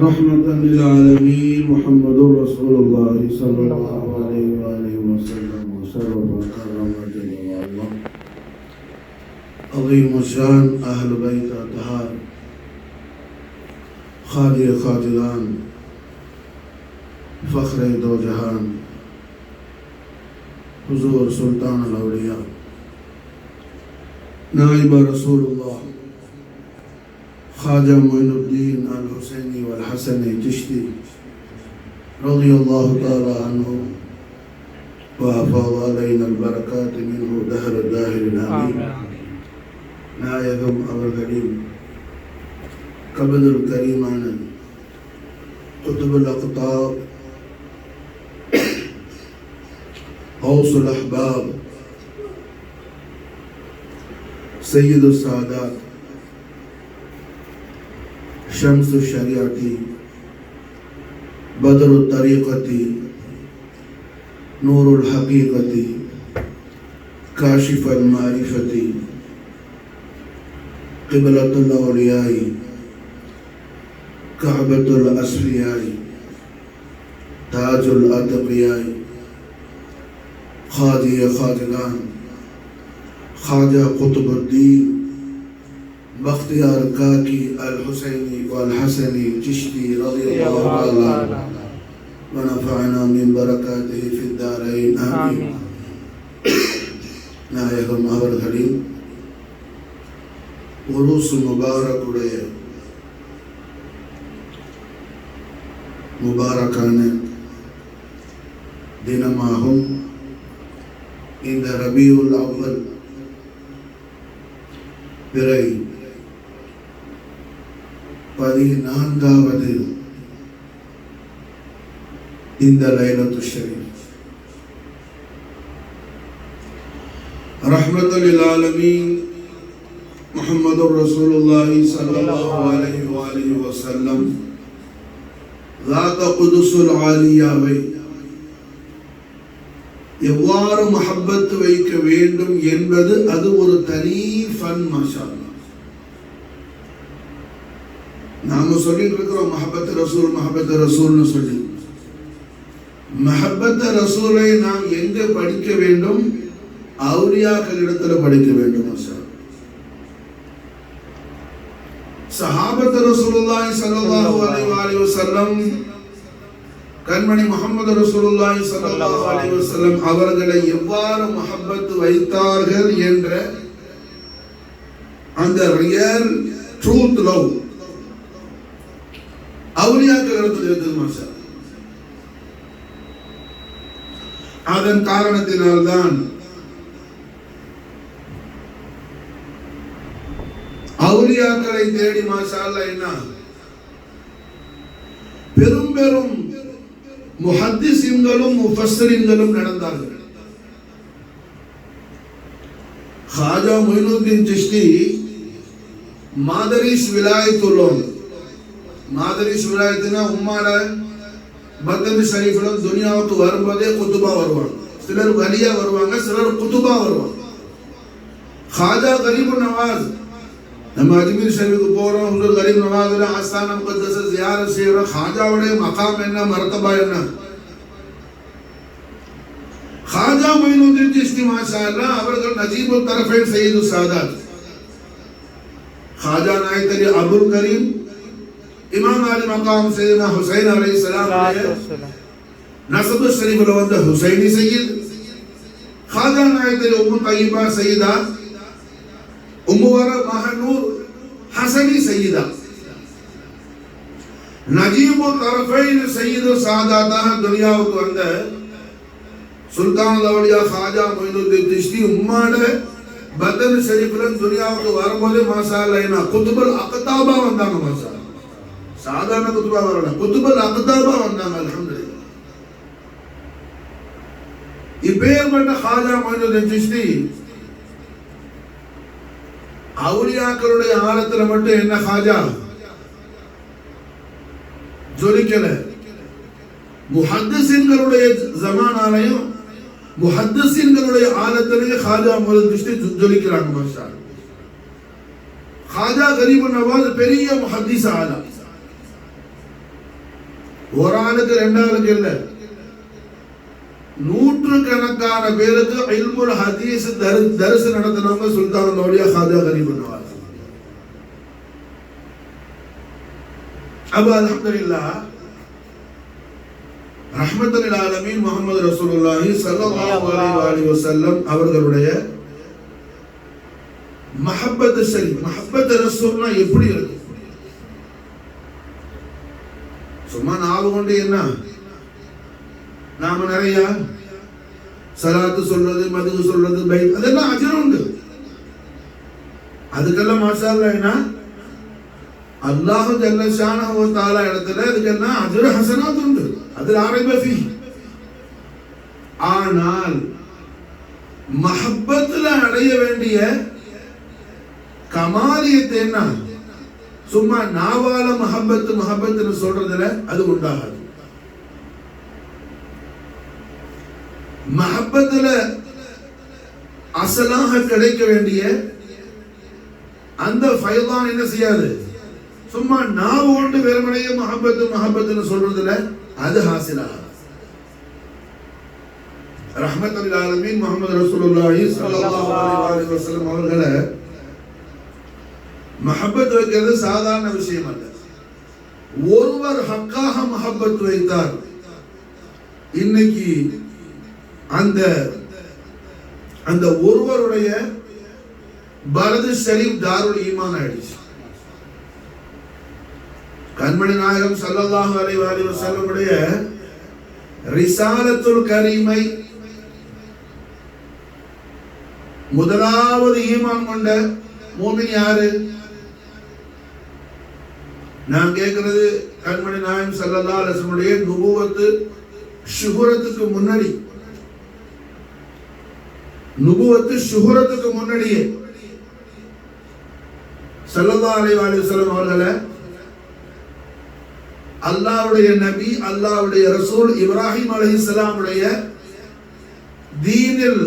رحمة للعالمين محمد رسول الله صلى الله عليه وآله وسلم وشرف وكرم جل وعلا عظيم الشان أهل بيت الطهار خادي خادلان فخر دو جهان حضور سلطان الأولياء نائب رسول الله خواجہ معین الدین الحسینی والحسنی چشتی رضی اللہ تعالی عنہ وافاض علينا البركات منه دهر الداهر الآمين நாயகம் அவர்களின் கபதுல் கரீமான குதுபுல் அக்தாப் கௌசுல் அஹ்பாப் சையது சாதாத் शम्स शरियाती बदर तरीक़ती नूरुल हकीकती काशिफुल मारिफती क़िबलतुल औलियाई कअबतुल अस्फियाई ताजुल अतक़ियाई ख़ाजी ख़ाजिलान ख़ाजा क़ुतबुद्दीन बख्तियार काकी अल हुसैनी वल हसनी चिश्ती रज़ियल्लाहु ताला व नफ़अना मिन बरकातिही फ़िद दारैन आमीन நாயகம் அவர்களின் உருஸ் முபாரக்குடைய முபாரக்கான தினமாகும் இந்த ரபியுல் அவ்வல் பிறை 14வது இந்த லைலத்துல் ஷரீஃப் ரஹ்மத்துல் லில் ஆலமீன் முஹம்மதுர் ரசூலுல்லாஹி ஸல்லல்லாஹு அலைஹி வஆலிஹி வஸல்லம் ذات குதுஸுல் ஆலியாவை எவ்வாறு மஹப்பத் வைக்க வேண்டும் என்பது அது ஒரு தனி ஃபன் மாஷா அல்லாஹ். நாம சொல்லிட்டு இருக்கிறோம் மஹப்பத் ரசூல்னு சொல்லி. மஹப்பத் ரசூலை நாம் எங்க படிக்க வேண்டும்? அவுலியாக்கள் இடத்துல படிக்க வேண்டும். சஹாபத் ரசூலுல்லாஹி ஸல்லல்லாஹு அலைஹி வஸல்லம் கண்மணி முஹம்மது ரசூலுல்லாஹி ஸல்லல்லாஹு அலைஹி வஸல்லம் அவர்களை எவ்வாறு மஹப்பத் வைத்தார்கள் என்ற அந்த ரியல் ட்ரூத் லவ் அவுலியாக்கள் இடத்தில் இருக்குது மாஷா. அதன் காரணத்தினால்தான் அவுலியாக்களை தேடி மாஷா அல்லாஹ் என்ன பெரும் பெரும் முஹத்திஸின்களும் முஃபஸ்ஸிரின்களும் நடந்தார்கள். ख्वाजा मोइनुद्दीन चिश्ती मादरिस विलायत உள்ளவங்க. மாதரிஸ் விலாயத்துனா உம்மாட பத்னி ஷரீஃப்ல துனியாவுக்கு வரும்போதே குதுபா வருவாங்க. சிலர் வலியா வருவாங்க, சிலர் குதுபா வருவாங்க. ख्वाजा गरीब नवाज நம்ம அஜ்மீர் ஷரீஃபுக்கு போறோம், ஹுசூர் கரீம் நவாஸ்ல ஆஸ்தான முகத்தஸ ஜியாரத் செய்றோம். ख्वाजाவுடைய மகாம் என்ன, மர்தபா என்ன? ख्वाजा मोइनुद्दीन चिश्ती மாஷாஅல்லாஹ் அவர்கள் நஜீபுத் தரஃபைன் சையது சாதாத் ख्वाजा நாயத் அலி அபுல் கரீம் இமாம் அலி மகாம் சையதுனா ஹுசைன் அலைஹிஸ்ஸலாம் நஸப் ஷரீஃப்ல வந்த ஹுசைனி சையத் ख्वाजा நாயத் அலி உம்மு தய்யிபா சையதா உம்மு வர மஹனூர் ஹசனி சையதா நஜீபுத் தரஃபைன் சையது சாதாத்தாக துனியாவுக்கு வந்த சுல்தான் அவுலியா ख्वाजा मोइनुद्दीन चिश्ती உம்மாட பத்னி ஷரீஃப்ல துனியாவுக்கு வரும்போது மாஷா அல்லாஹ் என்ன குதுபுல் அக்தாபா வந்தாங்க. மாஷா சாதாரண குதுபா வரல, குதுபுல் அக்தாபா வந்தாங்க. அல்ஹம்துலில்லாஹ். இப்பேற்பட்ட ख्वाजा मोइनुद्दीन चिश्ती அவுலியாக்களுடைய ஆழத்துல மட்டும் என்ன ख्वाजा ஜொலிக்கல, முஹத்திஸின்களுடைய ஜமானாலையும் முஹத்திஸின்களுடைய ஆழத்திலேயே ख्वाजा मोइनुद्दीन चिश्ती ஜொலிக்கிறாங்க. மாஷா ख्वाजा गरीब नवाज பெரிய முஹத்திஸ் ஆலா. ஒரு ஆளுக்கு 2 ஆளுக்கு இல்ல, நூற்றுக்கணக்கான பேருக்கு இல்முல் ஹதீஸ் தரிசு நடத்தினவங்க சுல்தான் லௌலியா ஹாஜா கரீம் நவாஸ். அப்ப அல்ஹம்துலில்லாஹ் ரஹ்மத்துல் ஆலமீன் முஹம்மது ரசூலுல்லாஹி ஸல்லல்லாஹு அலைஹி வஸல்லம் அவர்களுடைய மஹப்பத் ஷரீஃப், மஹப்பத் ரசூல்னா எப்படி இருக்கு? சும்மா நாவு கொண்டு என்ன நாம நிறைய சலாத்து சொல்றது, மதுகு சொல்றது, பைத், அதெல்லாம் அஜர் உண்டு. அதுக்கெல்லாம் மாஷா அல்லாஹ் என்ன அல்லாஹ் ஜல்ல ஷானஹு வ தஆலா இடத்துல அதுக்கெல்லாம் அஜர் ஹஸனாத் உண்டு. அதில் ஆரைப ஃபீ. ஆனால் மஹப்பத்துல அடைய வேண்டிய கமாலியத்தை என்ன சும்மா நாவால மஹப்பத்து மஹப்பத்துன்னு சொல்றதுல அது உண்டாகாது. மஹப்பத்துல அசலாக கிடைக்க வேண்டிய அந்த ஃபைதான் என்ன செய்யாது, சும்மா நாவு கொண்டு வெறுமனையே மஹப்பத்து மஹப்பத்துன்னு சொல்றதுல அது ஹாசிலாகாது. ரஹ்மத்துல் ஆலமீன் முஹம்மது ரசூலுல்லாஹி ஸல்லல்லாஹு அலைஹி வஸல்லம் அவர்களை மஹப்பத் வைக்கிறது சாதாரண விஷயம் அல்ல. ஒருவர் ஹக்காக மஹப்பத் வைத்தார், இன்னைக்கு அந்த அந்த ஒருவருடைய பலது ஷரீப் தாருல் ஈமான் ஆயிடுச்சு. கண்மணி நாயகம் ஸல்லல்லாஹு அலைஹி வஸல்லம் உடைய ரிசாலத்துல் கரீமை முதலாவது ஈமான் கொண்ட மூமின் யாரு? நான் கேட்கிறது கண்மணி நாயகம் ஸல்லல்லாஹு அலைஹி வஸல்லம் உடைய நுபுவத்து ஷுஹரத்துக்கு முன்னாடி, நுபுவத்து ஷுஹரத்துக்கு முன்னாடியே ஸல்லல்லாஹு அலைஹி வஸல்லம் அவர்களை அல்லாஹ்வுடைய நபி, அல்லாஹ்வுடைய ரசூல் இப்ராஹிம் அலைஹிஸ்ஸலாம் உடைய தீனில்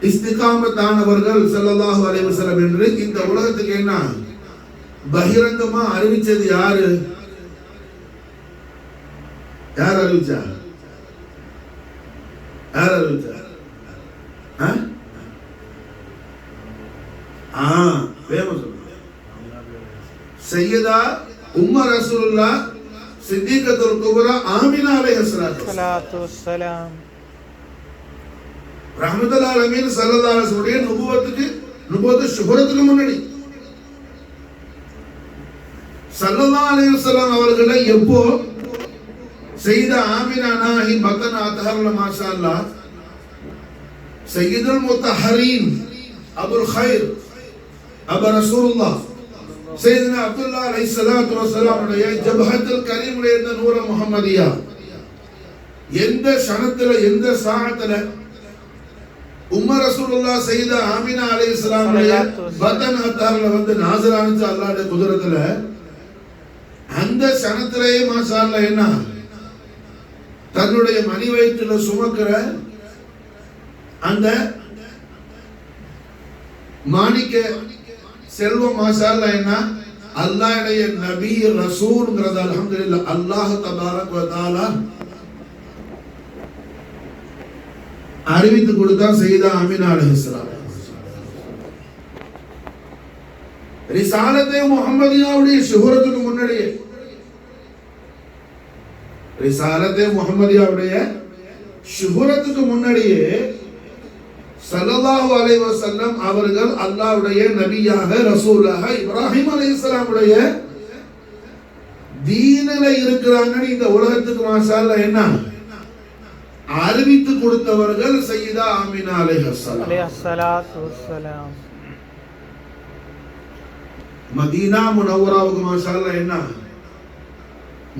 இஸ்திகாமத்தானவர்கள் ஸல்லல்லாஹு அலைஹி வஸல்லம் என்று இந்த உலகத்துக்கு என்ன பகிரங்கமா அறிவிச்சது யாரு? யார் அறிவிச்சா? யார் அறிவிச்சா? சையதா உம்ம ரசூலுல்லாஹ் சித்திகத்துல் குப்ரா ஆமினா அலைஹிஸ்ஸலாத்து வஸ்ஸலாம் ரஹ்மத்துல் ஆலமீன் ஸல்லல்லாஹு அலைஹி வஸல்லம் நுபுவத்து ஷுஹரத்துக்கு முன்னாடி ஸல்லல்லாஹு அலைஹி வஸல்லம் அவர்களை எப்போ சையதா ஆமினா நாஹி பத்தன் அத்ஹர்ல மாஷா அல்லாஹ் சையதுல் முத்தஹரீன் அபுல் கைர் அபு ரசூலுல்லாஹ் சையதுனா அப்துல்லாஹ் அலைஹிஸ்ஸலாத்து வஸ்ஸலாம் உடைய ஜபஹத்துல் கரீமுடைய இந்த நூர முஹம்மதியா எந்த ஷனத்துல எந்த சாஅத்துல உம்ம ரசூலுல்லாஹ் சையதா ஆமினா அலைஹிஸ்ஸலாம் உடைய பத்தன் அத்ஹர்ல வந்து நாஸிரானது அல்லாஹ்வுடைய குதிரத்துல அந்த ஷனத்திலேயே மாஷா அல்லாஹ் என்ன தன்னுடைய மணி வயிற்றுல சுமக்கிற அந்த மாணிக்க செல்வம் மாஷா அல்லாஹ் என்ன அல்லாஹ்வுடைய நபி ரசூல்ங்கிறது அல்ஹம்துலில்லாஹ் அல்லாஹ் தபாரக் வ தஆலா அறிவித்து கொடுத்தா சையதா ஆமினா அலைஹிஸ்ஸலாம். ரிசாலத்தே முஹம்மதியாவுடைய ஷுஹரத்துக்கு முன்னாடியே ரிசாலத்தே முஹம்மதியாவுடைய ஷுஹரத்துக்கு முன்னாடியே ஸல்லல்லாஹு அலைஹி வஸல்லம் அவர்கள் அல்லாஹ்வுடைய நபியாக ரசூலாக இப்ராஹிம் அலைஹிஸ்ஸலாம் உடைய தீனில இருக்கிறாங்கன்னு இந்த உலகத்துக்கு மாஷா அல்லாஹ் என்ன அறிவித்து கொடுத்தவர்கள் சையதா ஆமினா அலைஹிஸ்ஸலாத்து வஸ்ஸலாம். மதீனா முனவ்வராவுக்கு மாஷா அல்லாஹ் என்ன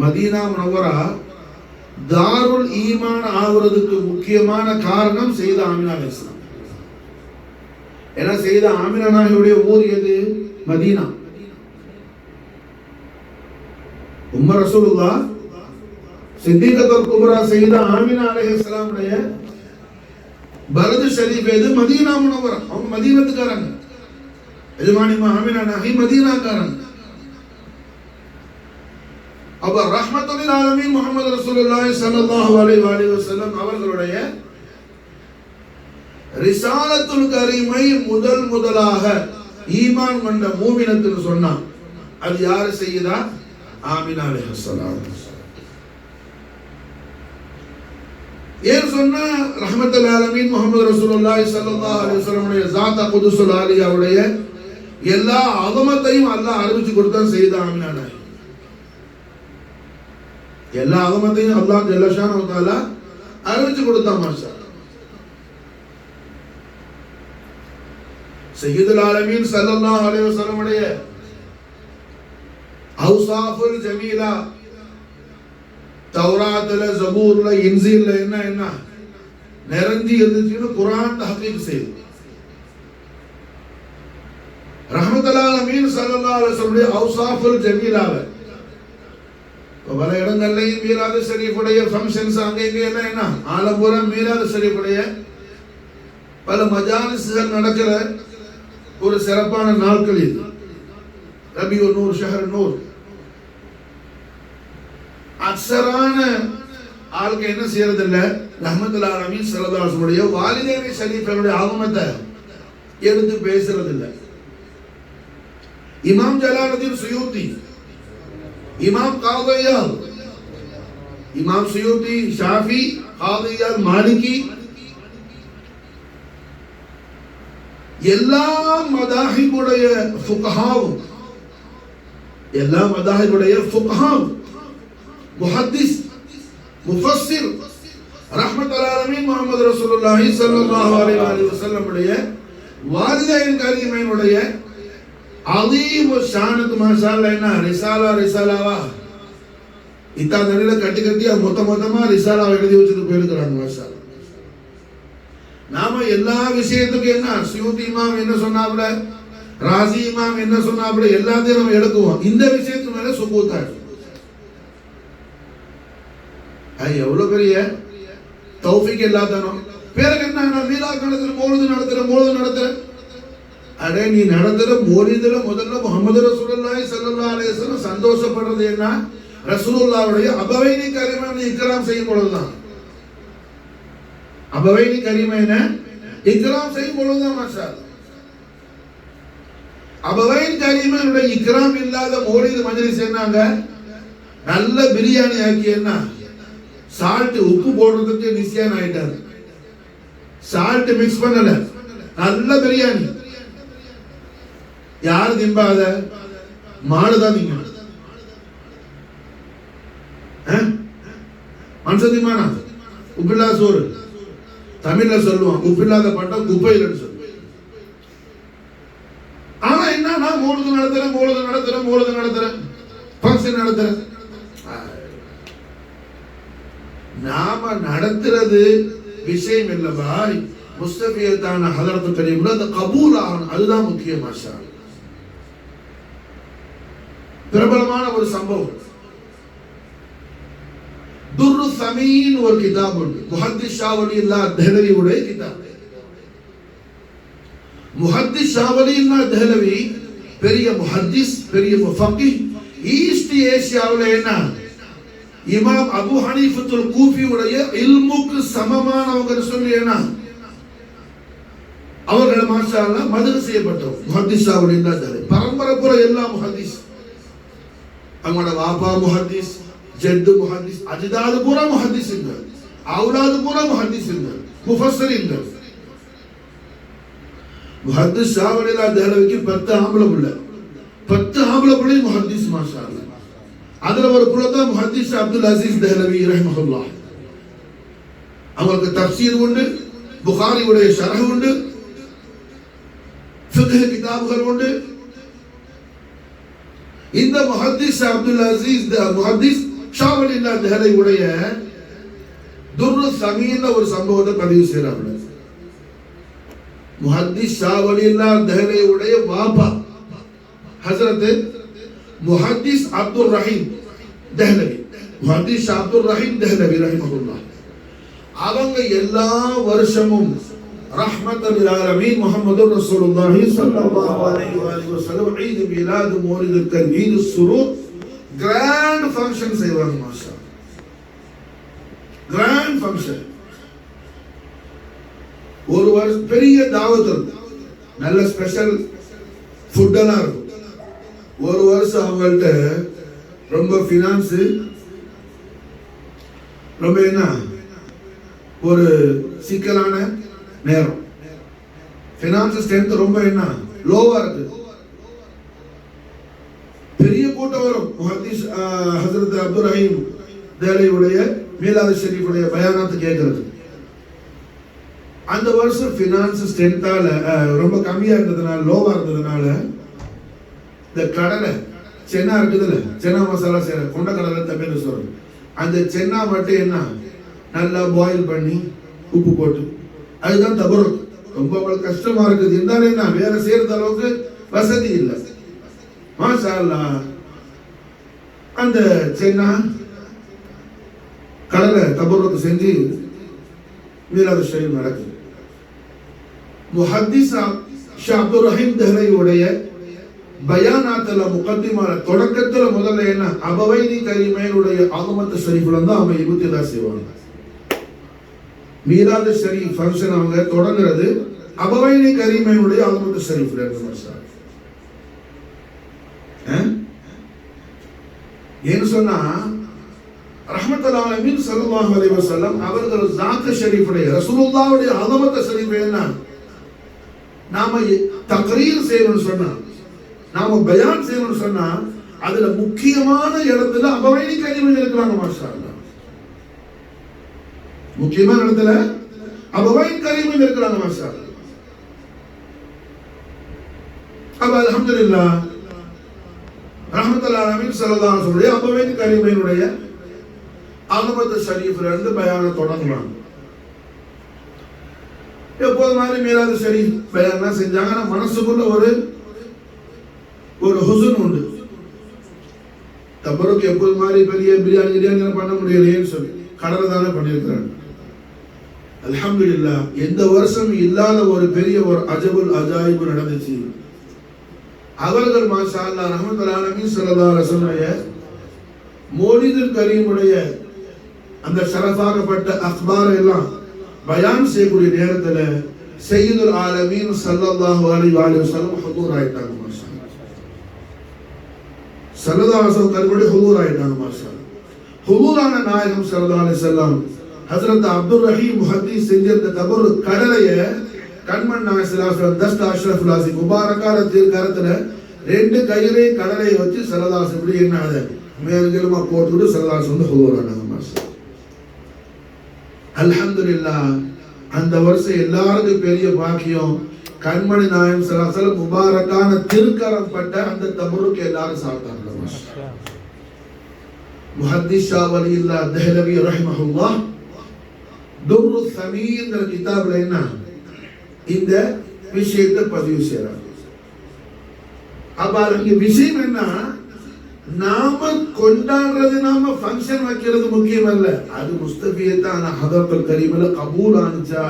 மதீனா முனவ்வரா தாருல் ஈமான் ஆவறதுக்கு முக்கியமான காரணம் சையதா ஆமினா அலைஹிஸ்ஸலாம். ஏன்னா சையதா ஆமினா நாஹியுடைய ஊர் எது? மதீனா. உம்ம ரசூலுல்லாஹ் சித்திகத்துல் குப்ரா சையதா ஆமினா அலைஹிஸ்ஸலாம் உடைய பலது ஷரீஃப் எது? மதீனா முனவ்வரா. அவங்க மதீனத்துக்காரங்க. எஜமானி ஆமினா நாஹி மதீனாக்காரங்க. அப்ப ரஹ்மத்துல் ஆலமீன் முஹம்மது ரசூலுல்லாஹி ஸல்லல்லாஹு அலைஹி வஸல்லம் அவர்களுடைய ரிசாலத்துல் கரீமை முதலாக ஈமான் கொண்ட மூமினத்துன்னு சொன்னா அது யாரு செய்யுதா? ஆமினா அலைஹிஸ்ஸலாம். ஏன் சொன்னா ரஹ்மத்துல் ஆலமீன் முஹம்மது ரசூலுல்லாஹி ஸல்லல்லாஹு அலைஹி வஸல்லம் ஸாத் குதுஸுல் ஆலியாவுடைய எல்லா அகமத்தையும் அல்லாஹ் அறிவிச்சு கொடுத்தான் செய்யுதா ஆமினா. எல்லா அகமத்தையும் அல்லாஹ் ஜல்ல ஷானஹு வ தஆலா அறிவிச்சு கொடுத்தான். மாஷா சய்யிதுல் ஆலமீன் ஸல்லல்லாஹு அலைஹி வஸல்லம் உடைய அவுசாஃபுல் ஜமீலா தௌராத்ல ஜபூர்ல இன்ஜீல்ல என்ன நிறைஞ்சி இருந்துச்சுன்னு குர்ஆன் தஹ்கீக் செய்யுது. ரஹ்மத்துல் ஆலமீன் ஸல்லல்லாஹு அலைஹி வஸல்லம் உடைய அவுசாஃபுல் ஜமீலாவை பல இடங்கள்லையும் மீலாது ஷரீஃபுடைய ஃபங்க்ஷன்ஸ் அங்க இங்க என்ன ஆலம்பூரா மீலாது ஷரீஃபுடைய பல மஜாலிஸ்கள் நடக்கிற ஒரு சிறப்பான நாட்கள் இது. ரபியுல் நூர், ஷஹர் நூர். அக்ஸரான ஆளுக்கு என்ன செய்யறது இல்ல, ரஹ்மத்துல் ஆலமீன் ஸல்லல்லாஹு அலைஹி வஸல்லம் வாலிதைன் ஷரீஃபுடைய ஆகமத்தை எடுத்து பேசுறது இல்ல. இமாம் ஜலாலுத்தீன் சுயூத்தி, இமாம் காதியால், இமாம் சுயூத்தி, ஷாஃபி, காதியால், மாலிகி எல்லா மதாஹிபுடைய ஃபுகஹாவும், எல்லா மதாஹிபுடைய ஃபுகஹாவும், முஹத்திஸ், முஃபஸ்ஸிர் ரஹ்மத்துல் ஆலமீன் முஹம்மது ரசூலுல்லாஹி ஸல்லல்லாஹு அலைஹி வஸல்லம் உடைய வாலிதைன் கரீமைனுடைய அலீம் ஷானத் மாஷாஅல்லாஹ் என்ன ரிசாலாவா இத்தா நடில கட்டியா மொத்தமா ரிசாலாவை எழுதி வச்சுட்டு போயிருக்கிறாங்க. மாஷாஅல்லாஹ் நாம எல்லா விஷயத்துக்கும் என்ன சுயூத்தி இமாம் என்ன சொன்னாப்ல, ராசி இமாம் என்ன சொன்னாப்ல, எல்லாத்தையும் நம்ம எடுக்குவோம். இந்த விஷயத்துக்கு மேல சுபூத்தாடு. எவ்வளவு பெரிய தௌஃபீக் எல்லாத்தனும். பேருக்கு என்ன மீலாத் நடத்துற மௌலிது நடத்துற அடே நீ நடத்துற மௌலிதுல முதல்ல முஹம்மது ரசூலுல்லாஹி ஸல்லல்லாஹு அலைஹி வஸல்லம் சந்தோஷப்படுறது என்ன, ரசூலுல்லாஹ்வுடைய அபவைனி கரீமையை இக்ராம் செய்யும் பொழுதுதான். அபவைனி கரீமையை இக்ராம் செய்யும் பொழுதுதான். மாஷா அல்லாஹ் அபவைனி கரீமையுடைய இக்ராம் இல்லாத மௌலிது மஜ்லிஸ் என்னங்க, நல்ல பிரியாணி ஆக்கி என்ன சால்ட் உப்பு போடுறதுக்கு நிசியான் ஆயிட்டாரு. சால்ட் மிக்ஸ் பண்ணல, நல்ல பிரியாணி. யாரு திம்பாத? மாடுதான் நீங்க மனுஷன் திம்பானா? உப்பில்லாத சோறு தமிழ்ல சொல்லுவான், உப்பில்லாத பட்டம் குப்பையில் சொல்லு. ஆனா என்ன, மூலது நடத்துறேன் ஃபங்க்ஷன் நடத்துறேன். நாம நடத்துறது விஷயம் இல்லவா, முஸ்தபியத்தான ஹதரத்து கரீம்ல அந்த கபூல் ஆகணும், அதுதான் முக்கியம். மாஷா அல்லாஹ் பிரபலமான ஒரு சம்பவம், துர்ரு சமீன் ஒரு கிதாப் உண்டு, முஹத்திஸ் ஷா வலியுல்லாஹ் தெஹ்லவி உடைய கிதாப். முஹத்திஸ் ஷா வலியுல்லாஹ் தெஹ்லவி பெரிய முஹத்திஸ், பெரிய முஃபக்கிஹ். ஈஸ்ட் ஏசியாவுல என்ன இமாம் அபு ஹனீஃபத்துல் கூஃபி உடைய இல்முக்கு சமமானவங்க சொல்லி என்ன அவர்கள் மாஷா அல்லாஹ் மதர் செய்யப்பட்டோம். முஹத்திஸ் ஷா வலியுல்லாஹ் தெஹ்லவி பரம்பரை பூரா எல்லா முஹத்திஸ், அவங்களோட வாப்பா முஹத்திஸ், ஜெத்து முஹத்திஸ், அஜிதாது பூரா முஹத்திஸ்ங்க, அவுலாது பூரா முஹத்திஸ்ங்க, முஃபஸ்ஸிரிங்க. முஹத்திஸ் ஷா வலியுல்லாஹ் தெஹ்லவிக்கு 10 ஆம்பளை பிள்ளை, 10 ஆம்பளை பிள்ளை முஹத்திஸ். மாஷா அல்லாஹ் அதுல ஒரு புலதான் முஹத்திஸ் அப்துல் அசீஸ் தெஹ்லவி ரஹ்மஹுல்லாஹ். அவங்களுக்கு தஃப்சீர் உண்டு, புகாரி உடைய ஷரஹ் உண்டு, ஃபிக்ஹ் கிதாபுகள் உண்டு. இந்த முஹத்திஸ் அப்துல் அசீஸ் முஹத்திஸ் ஷா வலியுல்லாஹ் தெஹ்லவி உடைய துர்ரு சமீன்ல ஒரு சம்பவத்தை பதிவு செய்யறாங்க. முஹத்திஸ் ஷா வலியுல்லாஹ் தெஹ்லவி உடைய வாப்பா ஹஜ்ரத் முஹத்திஸ் அப்துல் ரஹீம் தெஹ்லவி, முஹத்திஸ் அப்துல் ரஹீம் தெஹ்லவி ரஹிமஹுல்லாஹ். அவங்க எல்லா வருஷமும் ரஹ்மத்துல் ஆலமீன் முஹம்மது ரசூலுல்லாஹி ஸல்லல்லாஹு அலைஹி வஸல்லம் ஈத் மிலாத் மௌலிதுல் கரீம் ஈத் சுரூர் கிராண்ட் ஃபங்க்ஷன் செய்வாங்க. மாஷா கிராண்ட் ஃபங்க்ஷன். ஒரு வருஷம் பெரிய தாவத், நல்ல ஸ்பெஷல் ஃபுட் எல்லாம் இருக்கும். ஒரு வருஷம் அவங்கள்ட்ட ரொம்ப ஃபினான்ஸ் ரொம்ப என்ன ஒரு சிக்கலான நேரம், ஃபினான்ஸ் ஸ்ட்ரென்த் ரொம்ப என்ன லோவா இருக்கு. பெரிய கூட்டம் வரும். முஹத்திஸ் ஹஜ்ரத் அப்துல் ரஹீம் தேலையுடைய மீலாது ஷரீஃபுடைய பயானாத்து கேட்கறது. அந்த வருஷம் ஃபினான்ஸ் ஸ்ட்ரென்த்தால ரொம்ப கம்மியா இருந்ததுனால, லோவா இருந்ததுனால, இந்த கடலை சென்னா இருக்குதுல்ல, சென்னா மசாலா செய்யற கொண்ட கடலை தமிழ் சொல்றது, அந்த சென்னா மட்டும் என்ன நல்லா பாயில் பண்ணி உப்பு போட்டு, அதுதான் தபருக். ரொம்ப கஷ்டமா இருக்குது. இருந்தாலும் என்ன வேற செய்யறது அளவுக்கு வசதி இல்லை. மாஷா அல்லாஹ் அந்த சென்னா கடலை தபருக் செஞ்சு மீலாது ஷரீஃப் நடக்குது. முஹத்திஸ் ஷா அப்துல் ரஹீம் தஹ்லையுடைய பயானாத்துல முகத்திமால தொடக்கத்துல முதல்ல என்ன அபவைதி கரீமைனுடைய ஆகமத்து ஷரீஃப்ல தான் அவங்க இபுத்திதா செய்வாங்க. மீலாது ஷரீஃப் ஃபங்க்ஷன் அவங்க தொடங்குறது அபவைதி கரீமைனுடைய ஆகமத்து ஷரீஃப்ல இருந்து. மாஷா ஏன்னு சொன்னா ரஹ்மத்துல்லாஹி அலைஹி ஸல்லல்லாஹு அலைஹி வஸல்லம் அவர்கள் ஸாத் ஷரீஃபுடைய ரசூலுல்லாஹ்வுடைய ஆகமத்து ஷரீஃப் என்ன நாம தக்ரீர் செய்யணும்னு சொன்னா, நாம பயான் செய்யணும்னு சொன்னா, அதுல முக்கியமான இடத்துல அபவைதி கரீமை இருக்கிறாங்க. மாஷா அல்லாஹ் முக்கியமான இடத்துல அபவைதி கரீமை இருக்கிறாங்க. மாஷா அல்லாஹ். அப்ப அல்ஹம்துலில்லாஹ் ரஹ்மத்துல்லாஹி அலைஹி ஸல்லல்லாஹு அலைஹி வஸல்லம் அபவைதி கரீமையுடைய ஆகமத்து ஷரீஃப்ல இருந்து பயானை தொடங்குறாங்க. எப்போது மாதிரி மீலாது ஷரீஃப் பயான் செஞ்சாங்க. ஆனா மனசுக்குள்ள ஒரு ஹுசன் உண்டு. தபருக்கு எப்போது மாதிரி பெரிய பிரியாணி பண்ண முடியலையேன்னு சொல்லி கடலை தானே பண்ணியிருக்கிறாங்க. அல்ஹம்துலில்லாஹ் எந்த வருஷம் இல்லாத ஒரு பெரிய ஒரு அஜபுல் அஜாயிபு நடந்துச்சு. அவர்கள் மாஷா அல்லாஹ் ரஹ்மத்துல்லாஹி அலைஹி ஸல்லல்லாஹு அலைஹி வஸல்லம் மௌலிதுல் கரீமுடைய அந்த ஷரஃபாகப்பட்ட அக்பாரை எல்லாம் பயான் செய்யக்கூடிய நேரத்துல சய்யிதுல் ஆலமீன் ஸல்லல்லாஹு அலைஹி வஸல்லம் ஹுதூர் ஆயிட்டாங்க. மாஷா ஸல்லல்லாஹு அலைஹி வஸல்லம் கல்படி ஹுதூர் ஆயிட்டாங்க. மாஷா ஹுதூரான நாயகம் ஸல்லல்லாஹு அலைஹி வஸல்லம் ஹஜ்ரத் அப்துல் ரஹீம் முஹத்திஸ் செஞ்ச அந்த தபரு கடலைய கண்மன் நாயகம் ஸல்லல்லாஹு அலைஹி வஸல்லம் தஸ்த் அஷ்ரஃபுல் அஸீம் முபாரக்கான தீர்க்கரத்துல ரெண்டு கையிலே கடலையை வச்சு ஸல்லல்லாஹு அலைஹி வஸல்லம் என்ன அத மேல்கிலுமா போட்டுட்டு ஸல்லல்லாஹு அலைஹி வஸல்லம் ஹுதூர் ஆனாங்க. மாஷா அல்ஹம்துலில்லாஹ் அந்த வருஷம் எல்லாருக்கும் பெரிய பாக்கியம். கண்மணி நாயகம் ஸல்லல்லாஹு அலைஹி வஸல்லம் முபாரக்கான திருக்கரம் பட்ட அந்த தபருக்கு எல்லாரும் சாப்பிட்டாங்க. முஹத்திஸ் ஷா வலியுல்லாஹ் தஹ்லவி ரஹ்மஹுல்லாஹ் துர்ரு ஸமீன் கிதாப்ல என்ன இந்த விஷயத்தை பதிவு செய்றாங்க. அப்ப இங்க விஷயம் என்ன, நாம கொண்டாடுறது, நாம ஃபங்க்ஷன் வைக்கிறது முக்கியம் அல்ல. அது முஸ்தபியத்தான ஹதரத்துல் கரீம்ல கபூல் ஆனுச்சா,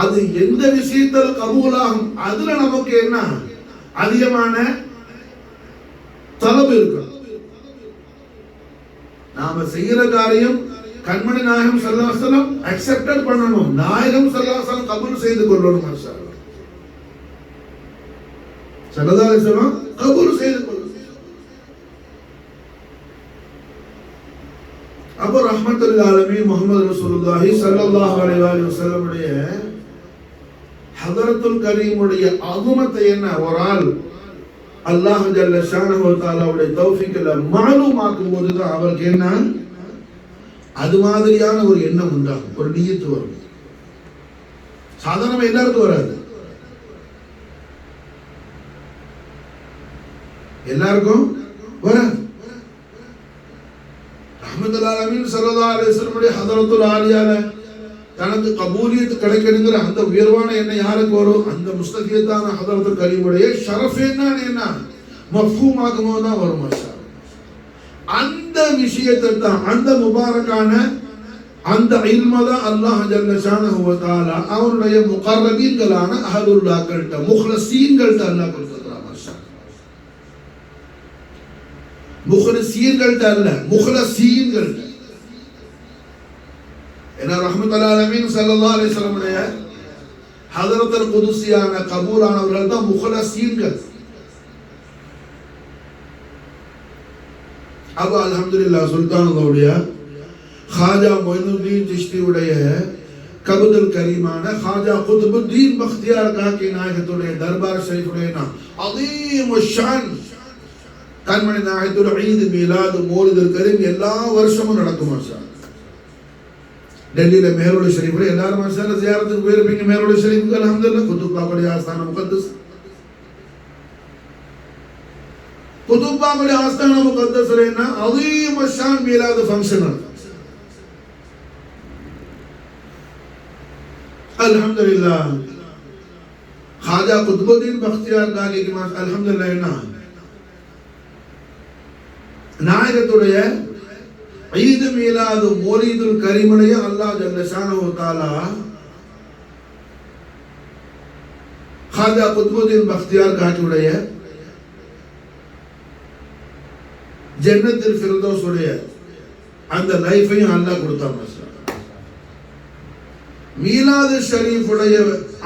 அது எந்த விஷயத்துல கபூல் ஆகும் அதுல நமக்கு என்ன அதிகமான தலபு இருக்கு. நாம செய்யற காரியம் கண்மணி நாயகம் ஸல்லல்லாஹு அலைஹி வஸல்லம் அக்செப்டட் பண்ணணும், நாயகம் ஸல்லல்லாஹு அலைஹி வஸல்லம் கபூல் செய்து கொள்ளணும். மாஷா அல்லாஹ் ஸல்லல்லாஹு அலைஹி வஸல்லம் கபூல் செய்து கொள்ளணும். அப்போ ரஹ்மத்துல் ஆலமீன் முஹம்மது ரசூலுல்லாஹி ஸல்லல்லாஹு அலைஹி வஸல்லம் உடைய ஹதரத்துல் கரீமுடைய அஸமத்தை என்ன ஒரு ஆள் அல்லாஹ் ஜல்ல ஷானஹு வ தஆலாவுடைய தௌஃபீக்ல மாலூமாக்கும் போது தான் அவருக்கு என்ன அது மாதிரியான ஒரு எண்ணம் உண்டாகும், ஒரு நியத்து வரும். சாதாரணமா எல்லாருக்கும் வராது, எல்லாருக்கும் வராது. ரஹ்மத்துல்லாஹி அலைஹி ஸல்லல்லாஹு அலைஹி வஸல்லம் ஹதரத்துல் ஆலியால தனக்கு கபூலியத் கிடைக்கணுங்கிற அந்த உயர்வான எண்ணம் யாருக்கு வரும்? அந்த முஸ்தகியத்தான ஹதரத்துல் கரீமுடைய ஷரஃப் என்ன மஃபூமாகும் போது தான் வரும். மாஷா அந்த விஷயத்தை தான், அந்த முபாரக்கான அந்த இல்ம தான் அல்லாஹ் ஜல்ல ஷானஹு வ தஆலா அவருடைய முகர்ரபீன்களான அஹ்லுல்லாஹ்கள்ட்ட முக்லஸீன்கள்ட்ட அல்லாஹ் கொடுத்திருக்கிறார். மாஷா முஹ்லிஸீன்கள்ட்ட அல்ல, முஹ்லஸீன்கள். ஏன்னா ரஹ்மத்துல் ஆலமீன் ஸல்லல்லாஹு அலைஹி வஸல்லம் உடைய ஹதரத்துல் குதுஸியான கபூலானவர்கள் தான் முஹ்லஸீன்கள். அப்ப அல்ஹம்துலில்லாஹ் சுல்தானுடைய ஹாஜா மொய்னுத்தீன் சிஷ்தியுடைய கபுதுல் கரீமான ஹாஜா குத்புத்தீன் பக்தியார் காக்கி நாயகத்துடைய தர்பார் ஷரீஃபுடைய அதீம் ஷான் கண்மணி நாயகத்துல் ஈத் மீலாத் மௌலிதுல் கரீம் எல்லா வருஷமும் நடக்கும். மாஷா டெல்லியில மேரோலி ஷரீஃப்ல எல்லாரும் மாஷா அல்லாஹ் ஜியாரத்துக்கு போயிருப்பீங்க. மேரோலி ஷரீஃபுக்கு அல்ஹம்துலில்லாஹ் குதுப்பாவுடைய ஆஸ்தான முகத்தஸ், குதுப்பாவுடைய ஆஸ்தான முகத்தஸ்ல என்ன அதீம் ஷான் மீலாத் ஃபங்க்ஷன் நடக்கும். அல்ஹம்துலில்லாஹ் ஹாஜா குத்புத்தீன் பக்தியார் காக்கி மாஷா அல்ஹம்துலில்லாஹ் என்ன நாயகத்துடைய ஈத் மீலாது மௌலிதுல் கரீமுடைய அல்லாஹ் ஜல்ல ஷானஹு தஆலா ஹாஜா குத்புத்தீன் பக்தியார் காக்கியுடைய ஜன்னத்துல் ஃபிர்தௌஸ் உடைய அந்த லைஃபையும் அல்லாஹ் கொடுத்தாங்க. மீலாது ஷரீஃப் உடைய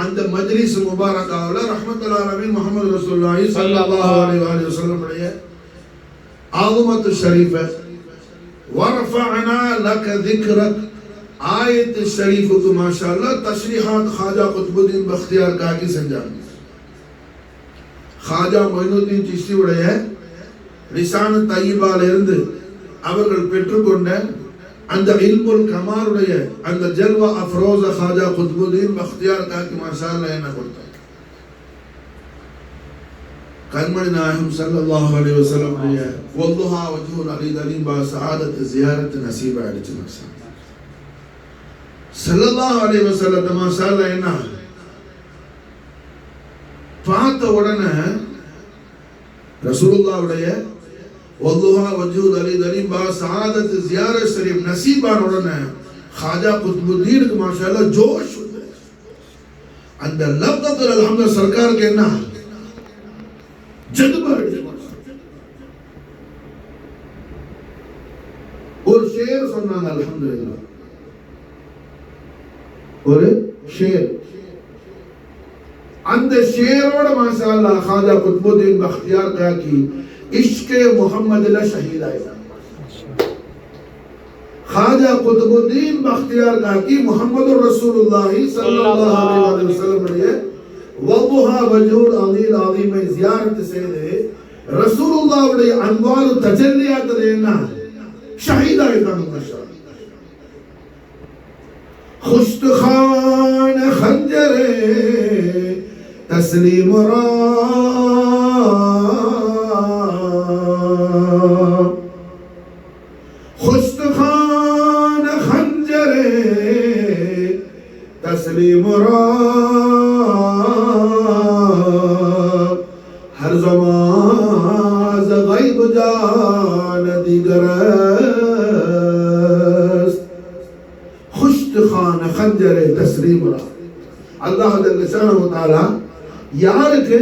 அந்த மஜ்லிஸ் முபாரக்காவுல ரஹ்மத்துல் ஆலமீன் முஹம்மது ரசூலுல்லாஹி ஸல்லல்லாஹு அலைஹி வஸல்லம் உடைய ஆதுமத்து ஷரீஃப வரஃபஅனா லக திக்ரக் ஆயத் ஷரீஃபுக்கு மாஷா அல்லாஹ் தஷ்ரீஹாத் ஹாஜா குத்புத்தீன் பக்தியார் காக்கி செஞ்சாங்க. ஹாஜா மொய்னுத்தீன் சிஷ்தியுடைய லிசானு தய்யிபால இருந்து அவர்கள் பெற்றுக்கொண்ட அந்த இல்முல் கமாலுடைய அந்த ஜல்வா அஃப்ரோஸ ஹாஜா குத்புத்தீன் பக்தியார் காக்கி மாஷா அல்லாஹ் என்ன கொடுத்தாங்க. கண்மணி நாயகம் ஸல்லல்லாஹு அலைஹி வஸல்லம் வல்லுஹா வஜ்ஹுல் அலீல் அலீம் பா சஆதத் ஜியாரத் நசீப் ஆயிடுச்சு. மாஷா ஸல்லல்லாஹு அலைஹி வஸல்லம் மாஷா அல்லாஹ் என்ன பார்த்த உடனே ரசூலுல்லாஹ்வுடைய வல்லுஹா வஜ்ஹுல் அலீல் அலீம் பா சஆதத் ஜியாரத் ஷரீஃப் நசீப் ஆன உடனே ஹாஜா குத்புத்தீனுக்கு மாஷா அல்லாஹ் ஜோஷ் வந்து அந்த லஃதத்துல் அல்ஹம்து சர்க்காருக்கு என்ன ஒரு ஷேர் சொன்னாங்க. அல்ஹம்துலில்லாஹ் ஒரு ஷேர், அந்த ஷேரோட மாஷா அல்லாஹ் ஹாஜா குத்புத்தீன் பக்தியார் காக்கி இஷ்கே முஹம்மதுல ஷஹீத் ஆயிட்டாங்க. ஹாஜா குத்புத்தீன் பக்தியார் காக்கி முஹம்மது ரசூலுல்லாஹி ஸல்லல்லாஹு அலைஹி வஸல்லம் வதுஹா வஜ்ஹுல் அலீல் அலீமை ஜியாரத் செய்து ரசூலுல்லாஹ்வுடைய அன்வார் தஜல்லியாத்துல என்ன ஷஹீத் ஆயிட்டாங்க. மாஷா खुश्तखान खंजरे तस्लीम रा खुश्तखान खंजरे तस्लीम रा हर ज़माज़ गैब जान दिगरस खुश्तखान खंजरे तस्लीम रा. अल्लाह जल्ल शानहु तआला யாருக்கு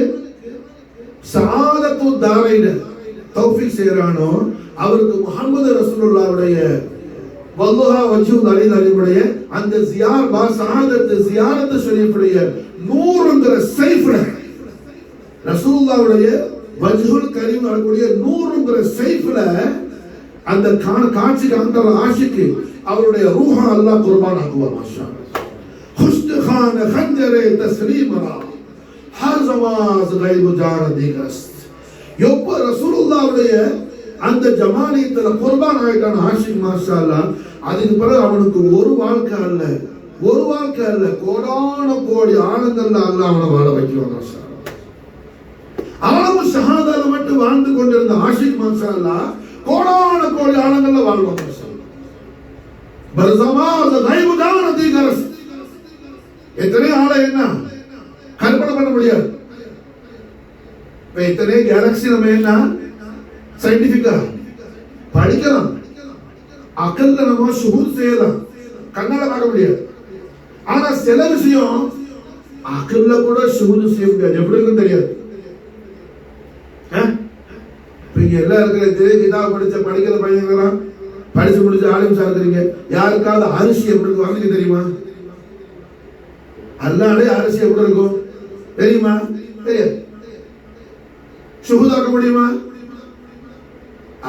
சஆதத்து தாரைன தௌஃபீக் செய்றானோ அவருக்கு முஹம்மது ரசூலுல்லாஹ்வுடைய வல்லுஹா வஜ்ஹுல் அலீல் அலீமுடைய அந்த ஜியார் பா சஆதத்து ஜியாரத் ஷரீஃபுடைய நூறுங்கற சைஃப்ல ரசூலுல்லாஹ்வுடைய வஜ்ஹுல் கரீம் வரக்கூடிய நூறுங்கற சைஃப்ல அந்த காட்சி காண்ற ஆஷிக்கு அவருடைய ரூஹ அல்லாஹ் குர்பான் ஆக்குவார். மாஷா खुश्तखान खंजरे तस्लीम रा हर ज़माज़ गैब जान दिगरस. எப்ப ரசூலுல்லாஹ்வுடைய அந்த ஜமாலியத்துல குர்பான் ஆயிட்டான ஆஷிக் மாஷா அல்லாஹ், அதுக்கு பிறகு அவனுக்கு ஒரு வாழ்க்கை அல்ல கோடான கோடி ஆனந்தல்ல அல்லாஹ் அவனை வாழ வைக்குவான். மாஷா அவ்வளவு ஷஹாதால மட்டும் வாழ்ந்து கொண்டிருந்த ஆஷிக் மாஷா அல்லாஹ் கோடான கோடி ஆனந்தல்ல வாழ்வான். மாஷா பர்ஸமாஸ் கைபு ஜான திகரஸ். எத்தனை ஆளை என்ன கற்பனை பண்ண முடியாது. இத்தனை கேலக்சி நம்ம என்ன சயின்டிபிக்கா படிக்கலாம், அக்கல்ல நம்ம ஷுஹூத் செய்யலாம், கண்ணால பார்க்க முடியாது. ஆனா சில விஷயம் அக்கல்ல கூட ஷுஹூத் செய்ய முடியாது. எப்படி இருக்குன்னு தெரியாது. இப்ப நீங்க எல்லாம் இருக்கிற கிதாப் படிக்கிற பையன் படிச்சு முடிச்சு ஆலிம் சார்க்கிறீங்க, யாருக்காவது அரிசி எப்படி இருக்கும் வரணுக்கு தெரியுமா? அல்லாடே அரிசி எப்படி இருக்கும் தெரியுமா? தெரியாது. சுகுதாக்க முடியுமா?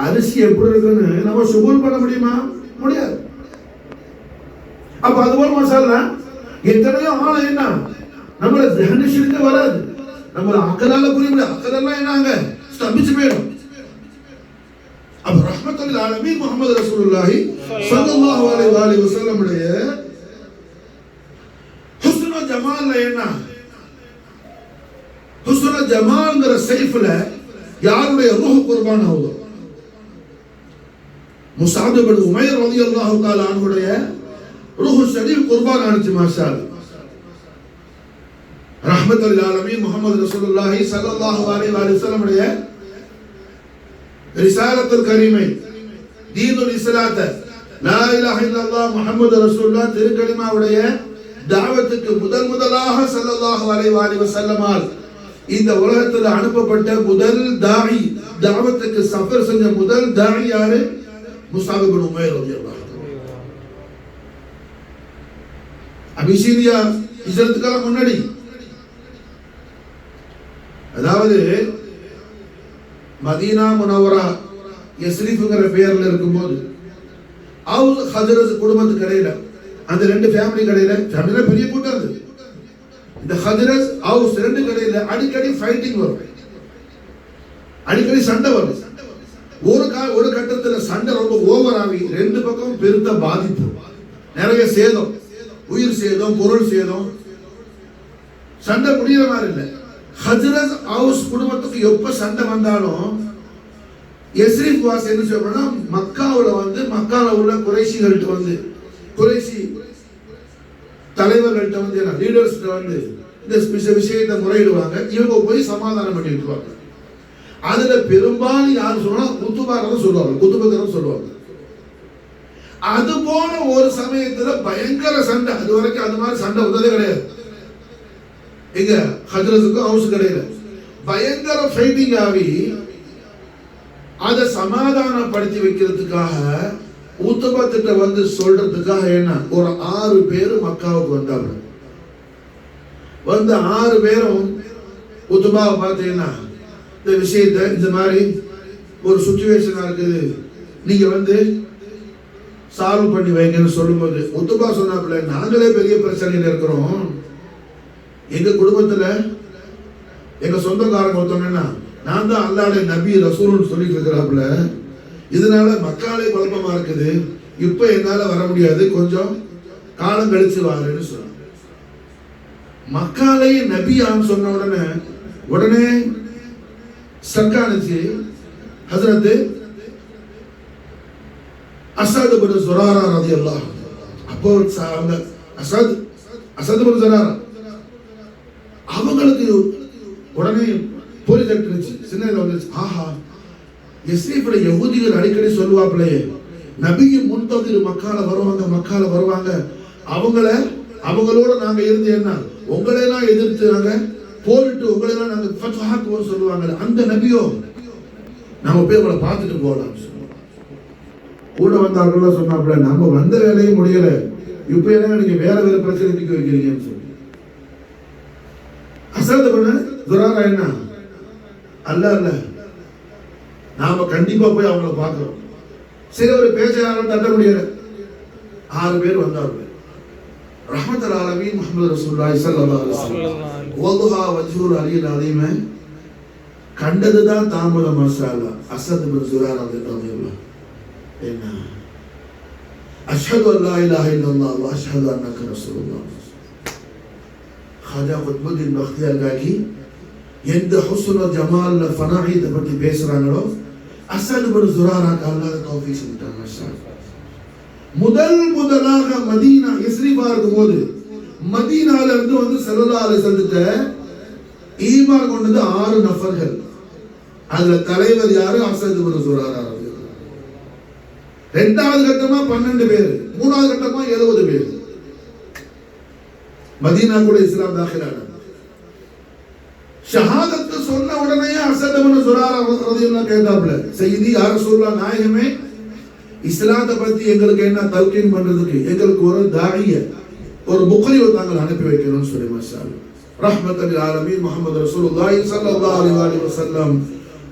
அரிசி எப்படி இருக்குன்னு நம்ம சுகுல் பண்ண முடியுமா? முடியாது. அப்ப அது போல மசாலா எத்தனையோ ஆள என்ன நம்மள ஜஹனிஷிருந்து வராது, நம்மள அக்கலால புரிய முடியாது. அக்கலெல்லாம் என்னங்க ஸ்தம்பிச்சு போயிடும். அப்ப ரஹ்மத்துல் ஆலமீன் முஹம்மது ரசூலுல்லாஹி ஸல்லல்லாஹு அலைஹி வஸல்லம் உடைய ஹுஸ்னு ஜமால்ல என்ன, ஹுஸ்னு ஜமால்ங்கற சைஃப்ல யாருடைய ரூஹ் குர்பான் ஆகுதோ, முஸஅப் இப்னு உமைர் ரலியல்லாஹு தஆலா அன்ஹுடைய ரூஹ் ஷரீஃப் குர்பான் ஆனிச்சு. மாஷா அல்லாஹ். ரஹ்மத்துல் ஆலமீன் முஹம்மது ரசூலுல்லாஹி ஸல்லல்லாஹு அலைஹி வஸல்லம் உடைய ரிசாலத்துல் கரீமை, தீனுல் இஸ்லாத்த, லா இலாஹ இல்லல்லாஹ் முஹம்மது ரசூலுல்லாஹ் திருக்கலிமாவுடைய தாவத்துக்கு முதலாக ஸல்லல்லாஹு அலைஹி வஸல்லமால் இந்த உலகத்தில் அனுப்பப்பட்ட முதல் தாயி, தாவத்துக்கு சஃபர் செஞ்ச முதல் தாயி யாரு? முஸஅப் இப்னு உமைர் ரலியல்லாஹு அன்ஹு. அபிசீனியா ஹிஜ்ரத்துக்கு முன்னாடி, அதாவது மதீனா முனவரா யஸ்ரிஃப்ங்கற பெயர்ல இருக்கும்போது அவுஸ் ஹஜ்ரஸ் குடும்பத்துக்கு இடையில, அந்த ரெண்டு ஃபேமிலி இடையில, ஃபேமிலில பெரிய கூட்டம் அது, இந்த ஹஜ்ரஸ் அவுஸ் ரெண்டு இடையில அடிக்கடி ஃபைட்டிங் வரும், அடிக்கடி சண்டை வரும். ஒரு கட்டத்துல சண்டை ரொம்ப ஓவர் ஆகி ரெண்டு பக்கம் பெருத்த பாதிப்பு, நிறைய சேதம், உயிர் சேதம், பொருள் சேதம், சண்டை முடியற மாதிரி இல்லை. ஹஜ்ரஸ் அவுஸ் குடும்பத்துக்கு எப்ப சண்டை வந்தாலும் யஸ்ரிஃப் வாசி என்ன சொல்றா, மக்காவுல மக்கால உள்ள குறைஷிகள்ட்ட குறைஷி தலைவர்கள்ட்ட என்ன லீடர்ஸ்ட்ட இந்த விஷயத்தை முறையிடுவாங்க. இவங்க போய் சமாதானம் பண்ணிட்டுவாங்க. அதுல பெரும்பாலும் யார் சொன்னா குத்துபாரதான் சொல்லுவாங்க, குத்துபக்கரம் சொல்லுவாங்க. அது போல ஒரு சமயத்துல பயங்கர சண்டை, அது வரைக்கும் அது மாதிரி சண்டை வந்ததே கிடையாது. எங்க ஹஜ்ரஸுக்கும் ஹவுஸுக்கு இடையில பயங்கர ஃபைட்டிங் ஆகி அதை சமாதானப்படுத்தி வைக்கிறதுக்காக உத்தபத்திட்ட சொல்றதுக்காக என்ன ஒரு 6 பேர் மக்காவுக்கு வந்தாங்க. 6 பேரும் உத்தபாவை பார்த்தீங்கன்னா இந்த விஷயத்தை இந்த மாதிரி ஒரு சுச்சுவேஷனா இருக்குது, நீங்க சால்வ் பண்ணி வைங்கன்னு சொல்லும்போது உத்தபா சொன்னாப்புல, நாங்களே பெரிய பிரச்சனையில இருக்கிறோம், எங்க குடும்பத்துல எங்க சொந்தக்காரங்க ஒருத்தவங்கன்னா நான் தான் அல்லாஹ்வுடைய நபி ரசூல்னு சொல்லிட்டு இருக்கிறாப்புல, இதனால மக்காலே குழப்பமா இருக்குது, இப்ப என்னால வர முடியாது, கொஞ்சம் காலம் கழிச்சு வாருன்னு சொன்னாங்க. மக்காலே நபியான்னு சொன்ன உடனே சக்கானுச்சு ஹஜ்ரத் அஸத் இப்னு ஸுராரா ரலியல்லாஹு அன்ஹு. அப்போ அவங்க அஸத் இப்னு ஸுராரா அவங்களுக்கு உடனே பொறி தட்டுச்சு, சின்னதில் வந்துச்சு. ஆஹா, யஸ்ரிஃப்ல யஹூதிகள் அடிக்கடி சொல்லுவாங்களே, நபியின் முன்ததிர் மக்கால வருவாங்க, அவங்களோட நாங்க இருந்து என்ன உங்களையெல்லாம் எதிர்த்து நாங்க போரிட்டு உங்களையெல்லாம் நாங்க ஃபத்ஹாக்குவோம் சொல்லுவாங்க, அந்த நபியோ நாம போய் அவங்களை பார்த்துட்டு போகலாம். கூட வந்தார்கள் சொன்னாப்புல, நம்ம வந்த வேலையும் முடியல, இப்ப என்ன நீங்க வேற பிரச்சனைக்கு வைக்கிறீங்கன்னு சொல்லி அஸத் இப்னு ஸுராரா என்ன அல்ல நாம கண்டிப்பா போய் அவங்கள பார்க்கிறோம். சரி, ஒரு பேச்சையாளர் தட்ட முடியல, 6 பேர் வந்தார்கள். ரஹ்மத்துல் ஆலமீன் முஹம்மது ரசூலுல்லாஹி ஸல்லல்லாஹு அலைஹி வஸல்லம் வதுஹா வஜ்ஹுல் அலில் அலீம் கண்டதுதான் தாமதம். மாஷா அல்லாஹ். அஸத் இப்னு ஸுராரா ரலியல்லாஹு என்ன அஷ்ஹது அல்லா இலாஹ இல்லல்லாஹ் வ அஷ்ஹது அன்னக ரசூலுல்லாஹ். ஹாஜா குத்புதீன் பக்தியார் காக்கி எந்த ஹுஸ்னு ஜமால் ஃபனாஹித பத்தி பேசுறாங்களோ அஸத் இப்னு ஸுராராக்கு அல்லாஹ் தௌஃபீக் செஞ்சாங்க. மாஷா அல்லாஹ். முதலாக மதீனா யஸ்ரிபா இருக்கும்போது மதீனால இருந்து ஸல்லல்லாஹு அலைஹி வஸல்லம் ஈமான் கொண்டது 6 நபர்கள். அதுல தலைவர் யாரு? அஸத் இப்னு ஸுராரா. இரண்டாவது கட்டமா 12 பேர், மூணாவது கட்டமா 70 பேர். மதீனா கூட இஸ்லாம் தாখিল ஆனாங்க. ஷஹாதத்து சொன்ன உடனே அஸத் இப்னு ஸுராரா ரலியல்லாஹு கேட்டாப்ல, செய்தி யா ரசூலுல்லாஹ், நாயகமே, இஸ்லாத்தை பத்தி எங்களுக்கு என்ன தல்கீன் பண்றதுக்கு எங்களுக்கு ஒரு தாயிய, ஒரு முக்ரியை தாங்கள் அனுப்பி வைக்கணும்னு சொல்லி மாஷா அல்லாஹ் ரஹ்மத்தல் லில் ஆலமீன் முஹம்மது ரசூலுல்லாஹி ஸல்லல்லாஹு அலைஹி வஸல்லம்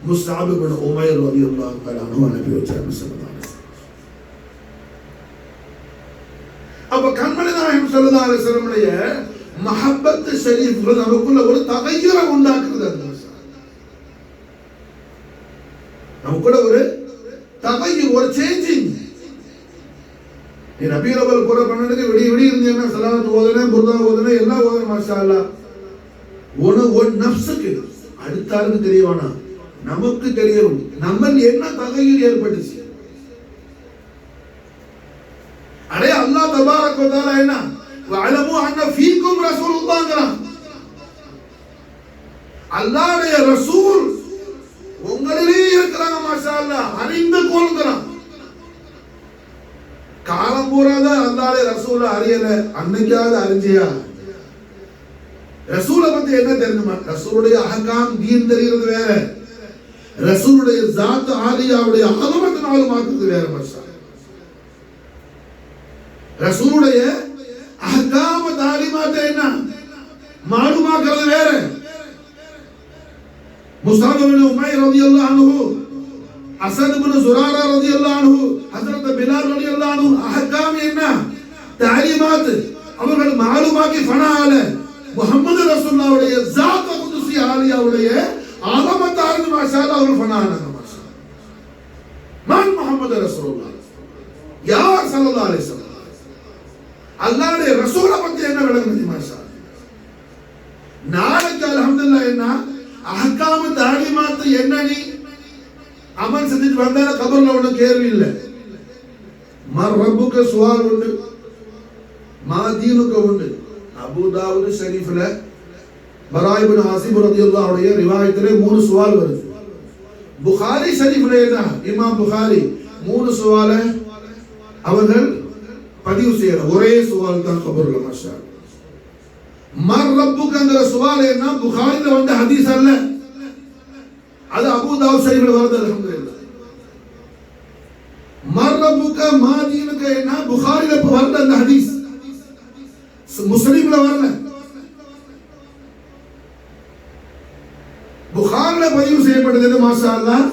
முஸ்அப் இப்னு உமைர் ரலியல்லாஹு தஆலா அன்ஹு அனுப்பி வச்சாங்க. அப்ப கண்மணி நாயகம் ஸல்லல்லாஹு அலைஹி வஸல்லமுடைய மஹப்பத் ஷரீஃப்கள் நமக்குள்ள ஒரு தகையுரை உண்டாக்குறது. நமக்குள்ள ஒரு தகையுர், ஒரு சேஞ்சிங். நீ ரபீஉல் அவ்வல் பூரா 12க்கு விடிய இருந்தீங்கன்னா ஸலாத் ஓதுனே, புர்தா ஓதுனே, எல்லாம் ஓதுனே மாஷா அல்லாஹ். ஒரு நஃப்ஸுக்கு அடுத்தாருக்கு தெரியவானா, நமக்கு தெரியணும் நம்ம என்ன தகையுர் ஏற்பட்டுச்சு. அடே அல்லாஹ் தபாரக வ தஆலா என்ன வஅலமு அன்ன ஃபீக்கும் ரசூலுல்லாஹ்ங்கறான். அல்லாஹ்வுடைய ரசூல் உங்களிலே இருக்கிறாங்க மாஷா அல்லாஹ், அறிந்து கொள்ளுங்கறான். காலம் பூராத அல்லாஹ்வுடைய ரசூலை அறியல, அன்னைக்காவது அறிஞ்சியா? ரசூலை பத்தி என்ன தெரியுமா? ரசூலுடைய அஹ்காம் தீன் தெரிகிறது வேற, ரசூலுடைய ஸாத் ஆலியாவுடைய அஸமத் மாலுமாத்து வேற மாஷா. ரசூலுடைய அஹ்காம் தாலிமாத் என்ன மாலுமாக்குறது வேற. முஸ்அப் இப்னு உமைர் ரலியல்லாஹு அன்ஹு, அஸத் இப்னு ஸுராரா ரலியல்லாஹு அன்ஹு, ஹஜ்ரத் பிலால் ரலியல்லாஹு அன்ஹு அஹ்காம் என்ன தாலிமாத் அவர்கள் மாலுமாக்கி ஃபனால முஹம்மது ரசூலுல்லாஹ்வுடைய ஸாத் குதுஸி ஆலியாவுடைய அஸமத் ஆர்ந்து மாஷா அல்லாஹ் அவர்கள் ஃபனானாங்க மாஷா. மன் முஹம்மது ரசூலுல்லாஹ் யா ஸல்லல்லாஹு அலைஹி வஸல்லம். அல்லாஹ்வுடைய ரசூலை பத்தி என்ன விளங்குது மாஷா. நாளைக்கு அல்ஹம்துலில்லாஹ் என்ன அஹ்காம் தாலிமாத் என்ன நீ அமல் செஞ்சுட்டு வந்தா கபர்ல ஒன்றும் கேள்வி இல்லை. மர் ரப்புக்கு சுவால் உண்டு, மா தீனுக்கு உண்டு. அபூ தாவூத் ஷரீஃப்ல பரா இப்னு ஆசிப் ரலியல்லாஹு அன்ஹு ரிவாயத்திலே 3 சுவால் வருது. புகாரி ஷரீஃப்ல என்ன இமாம் புகாரி 3 சுவாலை அவர்கள் பதிவு செய்யற ஒரே சுவால் தான் கபர்ல மாஷா. மர் ரப்புக்குங்கிற சுவால் என்ன புகாரில வந்த ஹதீஸ் அல்ல, அது அபூ தாவூத் ஷரீஃப்ல வருது. அல்ஹம்துலில்லாஹ். மர் ரப்புக்க மா தீனுக்க என்ன புகாரில வருது அந்த ஹதீஸ், முஸ்லிம்ல வரல. புகாரில பதிவு செய்யப்பட்டது மாஷா அல்லாஹ்.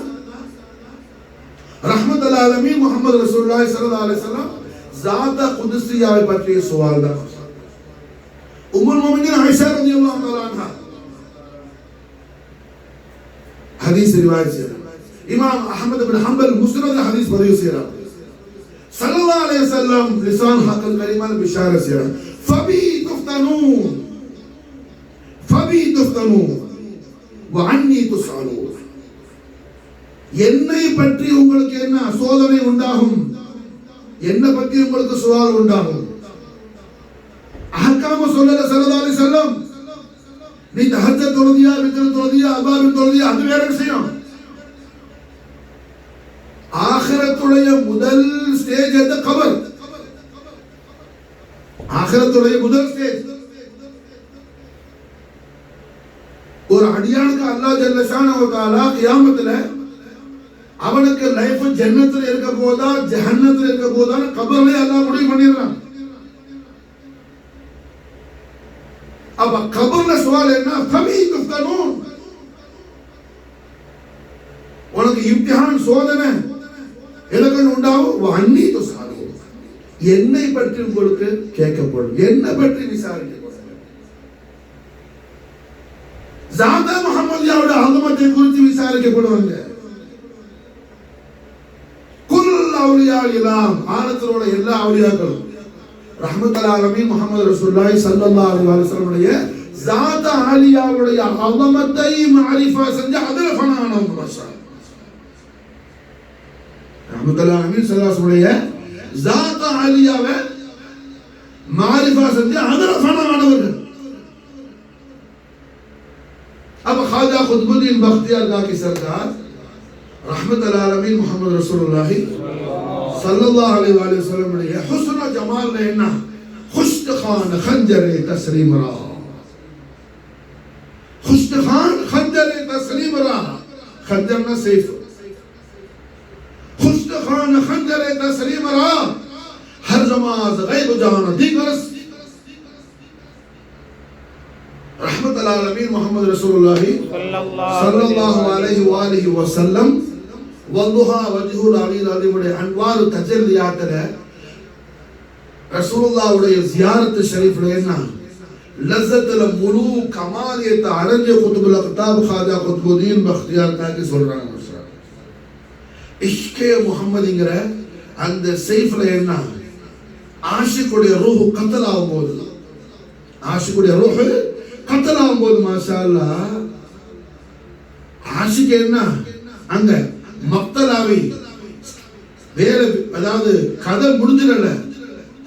ரஹ்மத்துல் ஆலமீன் முஹம்மது ரசூலுல்லாஹி ஸல்லல்லாஹு அலைஹி வஸல்லம் ஸாத் குதுஸியாவை பற்றிய சுவால் தான். உம்முல் முஃமினீன் ஆயிஷா ரலியல்லாஹு தஆலா அன்ஹா ஹதீஸ் ரிவாயத் செய்றாங்க. இமாம் அஹ்மத் இப்னு ஹம்பல் முஸ்னத் ஹதீஸ் பதிவு செய்றாங்க. ஸல்லல்லாஹு அலைஹி வஸல்லம் லிசான் ஹக்கல் கலிமால் பிஷாரத் செய்றாங்க. ஃபபி துஃப்தனூன் வ அன்னி துஸ்அலூன். என்னை பற்றி உங்களுக்கு என்ன சோதனை உண்டாகும், என்ன பற்றி உங்களுக்கு சுவால் உண்டாகும். அஹ்காம சொல்லல ஸல்லல்லாஹு அலைஹி வஸல்லம். நீ தஹஜ்ஜத் தொழுதியா, வித்ர் தொழுதியா, அபாபின் தொழுதியா, அது வேற விஷயம். ஆகிரத்துடைய முதல் ஸ்டேஜ் எது? கபர். ஆகிரத்துடைய முதல் ஸ்டேஜ். ஒரு அடியானுக்கு அல்லாஹ் ஜல்ல ஷானஹு வ தஆலா கியாமத்துல அவனுக்கு லைஃப் ஜன்னத்துல இருக்க போதா ஜஹன்னத்துல இருக்க போதா கபர்ல அல்லாஹ் முடிவு பண்ணிடுறான். அப்ப கபர்ல சுவால் என்ன? ஃபபி துஃப்தனூன். உனக்கு இம்திஹான் சோதனை எனக்கு உண்டாகும். வ அன்னி துஸ்அலூன். என்னை பற்றி உங்களுக்கு கேட்கப்படும், என்னை பற்றி விசாரிக்கப்படும். ஸாத் முஹம்மதியாவுடைய அஸமத்தை குறித்து விசாரிக்கப்படுவாங்க. குல் அவுலியா இலாம், ஆனத்தோட எல்லா அவுலியாக்களும் ரஹ்மத்துல் ஆலமீன் முஹம்மது ரசூலுல்லாஹி ஸல்லல்லாஹு அலைஹி வஸல்லம் ஸாத் ஆலியாவுடைய அஸமத்தை மஅரிஃபா செஞ்சு அதுல ஃபனானவங்க மாஷா. ரஹ்மத்துல் ஆலமீன் ஸல்லல்லாஹு அலைஹி வஸல்லம் ஸாத் ஆலியாவை மஅரிஃபா செஞ்சு அதுல ஃபனானவங்க. अब ख्वाजा खुतबुद्दीन बख्तियार की सरकार रहमतुल आलमीन मोहम्मद रसूलुल्लाह सल्लल्लाहु अलैहि वसल्लम ने हुस्न जमाल लेना खुश्त खान खंजर तस्लीम रा. खुश्त खान खंजर सैफ खुश्त खान खंजर तस्लीम रा हर जमाज गैब जान दीगरस रहमत अल आलमीन मोहम्मद रसूलुल्लाह सल्लल्लाहु अलैहि वसल्लम वल्लुहा वजहुल अलील अलीमुடைய அன்வாரு தஜல்லியாத்துல ரசூலுல்லாஹ்வுடைய ஜியாரத் ஷரீஃப்ல என்ன லஸ்ஸத்துல முழு கமாலியத்தை அடைஞ்ச குதுபுல் அக்தாப் காஜா குத்புதீன் பக்தியார் தாக்கி சொல்றாங்க. இஷ்கே முஹம்மதுங்கிற அந்த சைஃப்ல என்ன ஆஷிக்குடைய ரூஹ் கத்தல் ஆகும்போது ஆஷிக்குடைய ரூஹ் கத்தல் ஆகும்போது மாஷா அல்லாஹ் ஆஷிக்கு என்ன அங்க மக்தலாவி வேற அதாவது கதை முடிஞ்சிடல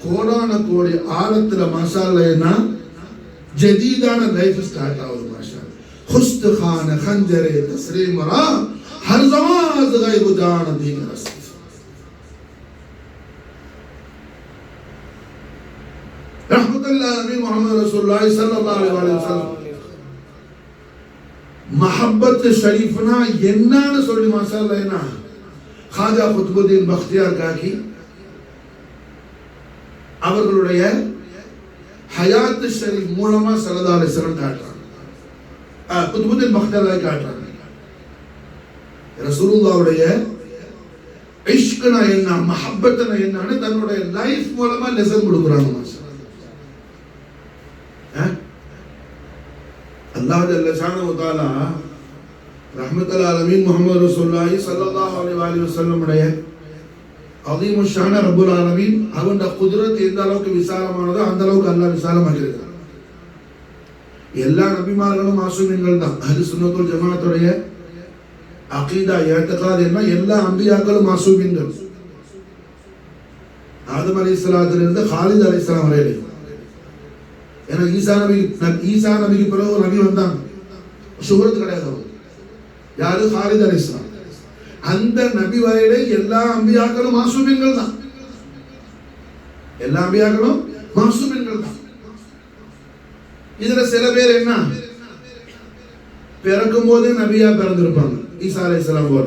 கோடான கோடி ஆழத்துல மாஷா அல்லாஹ் என்ன ஜதீதான லைஃப் ஸ்டார்ட் ஆகுது மாஷா அல்லாஹ் खुश्त खान खंजर तस्लीम रा हर जमाज गैब जान दीगरस रहमतुल्लाह नबी मोहम्मद रसूलुल्लाह सल्लल्लाहु अलैहि वसल्लम மஹப்பத் ஷரீஃப்னா என்னன்னு சொல்லி மாஷா அல்லாஹ் என்ன காஜா குத்புதீன் பக்தியார் காக்கி அவர்களுடைய ஹயாத் ஷரீஃப் மூலமா ஸல்லல்லாஹு அலைஹி வஸல்லம் காட்டுறாங்க. குத்புதீன் பக்தியார் காட்டுறாங்க ரசூலுல்லாஹ்வுடைய இஷ்க்னா என்ன மஹப்பத்னா என்னன்னு தன்னுடைய லைஃப் மூலமா லெசன் கொடுக்குறாங்க மாஷா அல்லாஹ். அல்லாஹ் ஜல்ல ஷானஹு வ தஆலா ரஹ்மத்துல் ஆலமீன் முஹம்மது ரசூலுல்லாஹி ஸல்லல்லாஹு அலைஹி வஸல்லம் உடைய அதீமு ஷான ரப்புல் ஆலமீன் அவனுடைய குத்ரத் எந்த அளவுக்கு விசாலமானதோ அந்த அளவுக்கு அல்லாஹ் விசாலமாக்கியிருக்கான். எல்லா நபிமார்களும் மாசூமீன்கள் தான். அஹ்லு சுன்னத்துல் ஜமாஅத்துடைய அகீதா இஅ்திகாத் என்ன எல்லா அன்பியாக்களும் மாசூமீன்கள். ஆதம் அலைஹிஸ்ஸலாத்துல இருந்து காலித் அலைஹிஸ்ஸலாம் வரை. ஏன்னா ஈசா நபிக்கு பிறகு ஒரு நபி வந்தாங்க, சுஹரத் கிடையாது. யாரு? காலித் அலைஹிஸ்ஸலாம். அந்த நபி வரையிலே எல்லா அன்பியாக்களும் மாசூமீன்கள் தான். எல்லா அன்பியாக்களும் மாசூமீன்கள் தான். இதுல சில பேர் என்ன பிறக்கும் போதே நபியா பிறந்திருப்பாங்க. ஈசா அலைஹிஸ்ஸலாம் போல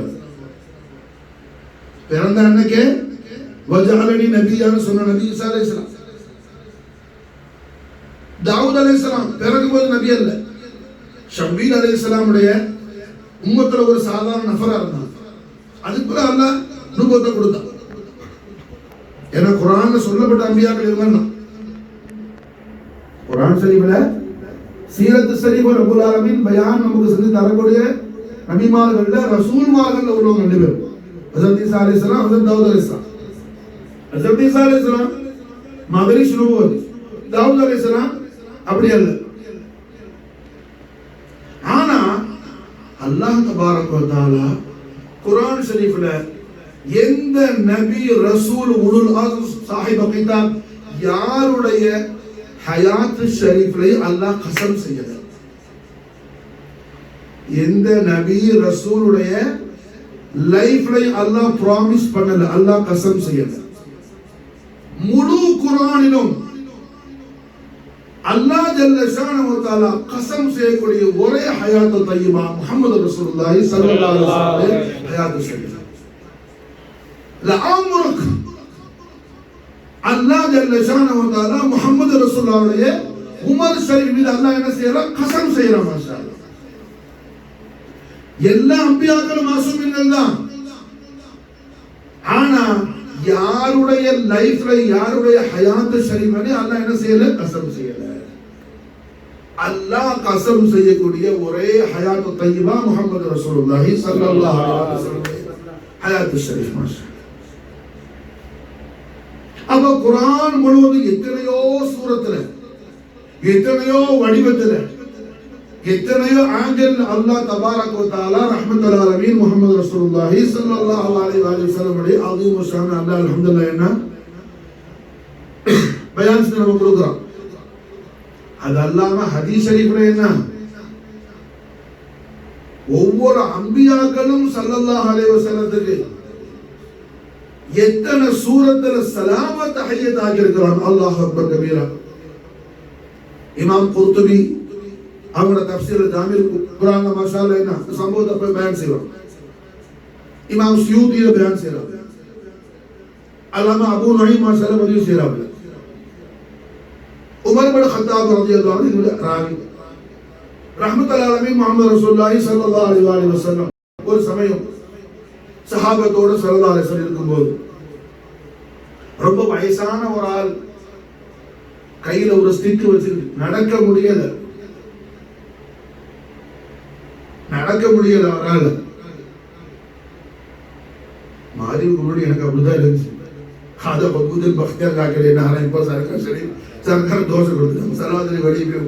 பிறந்த அன்னைக்கே வஜஅலனி நபியான்னு சொன்ன நபி ஈசா அலைஹிஸ்ஸலாம். தாவூத் அலைஹிஸ்ஸலாம் பிறக்கும் போது நபி அல்ல, ஷம்பீல் அலைஹிஸ்ஸலாமுடைய உம்மத்துல ஒரு சாதாரண நபரா இருந்தாங்க. அதுக்குள்ள அல்லாஹ் நுபுவத்தை கொடுத்தான். ஏன்னா குர்ஆன்ல சொல்லப்பட்ட அன்பியாக்கள் இவங்க. குர்ஆன் ஷரீஃப்ல சீரத் ஷரீஃப் ரப்புல் ஆலமீன் பயான் நமக்கு செஞ்சு தரக்கூடிய நபிமார்கள்ல ரசூல்மார்கள்ல உள்ளவங்க ரெண்டு பேர். ஹஜ்ரத் ஈசா அலைஹிஸ்ஸலாம், ஹஜ்ரத் தாவூத் அலைஹிஸ்ஸலாம். ஹஜ்ரத் ஈசா அலைஹிஸ்ஸலாம் மகரிஷ் நுபுவத், தாவூத் அலைஹிஸ்ஸலாம் அப்படி அல்ல. ஆனா அல்லாஹ் தபாரக வ தஆலா குர்ஆன் ஷரீஃப்ல எந்த நபி ரசூல் உலுல் அஸ்ம் சாஹிப் கிதாப் யாருடைய ஹயாத் ஷரீஃப்ல அல்லாஹ் கஸம் செய்யல. எந்த நபி ரசூலுடைய லைஃப்ல அல்லாஹ் ப்ராமிஸ் பண்ணல, அல்லாஹ் கஸம் செய்யல. முழு குர்ஆனிலும் அல்லாஹ் ஜல்ல ஷானஹு வ தஆலா கஸம் செய்யக்கூடிய ஒரே ஹயாத் தய்யிபா முஹம்மது ரசூலுல்லாஹி ஸல்லல்லாஹு அலைஹி வஸல்லம் ஹயாத் ஷரீஃப். லஅம்ருக் அல்லாஹ் ஜல்ல ஷானஹு வ தஆலா முஹம்மது ரசூலுல்லாஹுடைய உமர் ஷரீஃப் மீது அல்லாஹ் என்ன செய்யறான்? கஸம் செய்யறான். மாஷா அல்லாஹ். எல்லா அன்பியாக்களும் மாசூமீன்கள் தான். ஆனா யாருடைய லைஃப்ல யாருடைய ஹயாத் ஷரீஃப்ல அல்லாஹ் என்ன செய்யல? கஸம் செய்யல. அல்லாஹ் கஸம் செய்யக்கூடிய ஒரே ஹயாத் தய்யிபா முஹம்மது ரசூலுல்லாஹி ஸல்லல்லாஹு அலைஹி வஸல்லம் ஹயாத் ஷரீஃப். மாஷா அப்ப குர்ஆன் முழுவதும் எத்தனையோ சூரத்துல எத்தனையோ வடிவத்துல எத்தனையோ ஆங்கிள் அல்லாஹ் தபாரக வ தஆலா ரஹ்மத்துல் ஆலமீன் முஹம்மது ரசூலுல்லாஹி ஸல்லல்லாஹு அலைஹி வஸல்லம் உடைய அதீமு ஷான் அல்லாஹ் அல்ஹம்துலில்லாஹ் என்ன பயான் செஞ்சு நம்ம கொடுக்குறோம். அது அல்லாம ஹதீஸ் ஷரீஃப்ல என்ன ஒவ்வொரு அன்பியாக்களும் ஸல்லல்லாஹு அலைஹி வஸல்லத்துக்கு எத்தனை சூரத்துல ஸலாவத் தஹியத் ஆகியிருக்கிறான். அல்லாஹ் அக்பர் கபீரா. இமாம் குர்துபி அவங்களோட தஃப்சீர் ஜாமில் குர்ஆன்ல மாஷா அல்லாஹ் என்ன சம்பவத்தை போய் பயான் செய்வாங்க. இமாம் சுயூதியில பயான் செய்றாங்க, அல்லாமா அபூ நுஐம் மாஷாஅல்லாஹ் பதிவு செய்றாங்க. உமர் இப்னு கத்தாப் ரலியல்லாஹு அன்ஹு இதுல ராவி ரஹ்மத்துல்லாஹி அலைஹி முஹம்மது ரசூலுல்லாஹி ஸல்லல்லாஹு அலைஹி வஸல்லம் ஒரு சமயம் சஹாபத்தோட ஸல்லல்லாஹு அலைஹி வஸல்லம் இருக்கும்போது ரொம்ப வயசான ஒரு ஆள் கையில ஒரு ஸ்டிக் வச்சிருக்கு, நடக்க முடியல அவரால். மாரிவுக்கு முன்னாடி எனக்கு அப்படிதான் இருந்துச்சு. அதை பகுதியில் பக்தியார் காக்கல என்ன இப்போ சர்க்கார் சரி சர்க்கார் தோசை கொடுத்துருக்காங்க, சலவாதிரி வெளியே போய்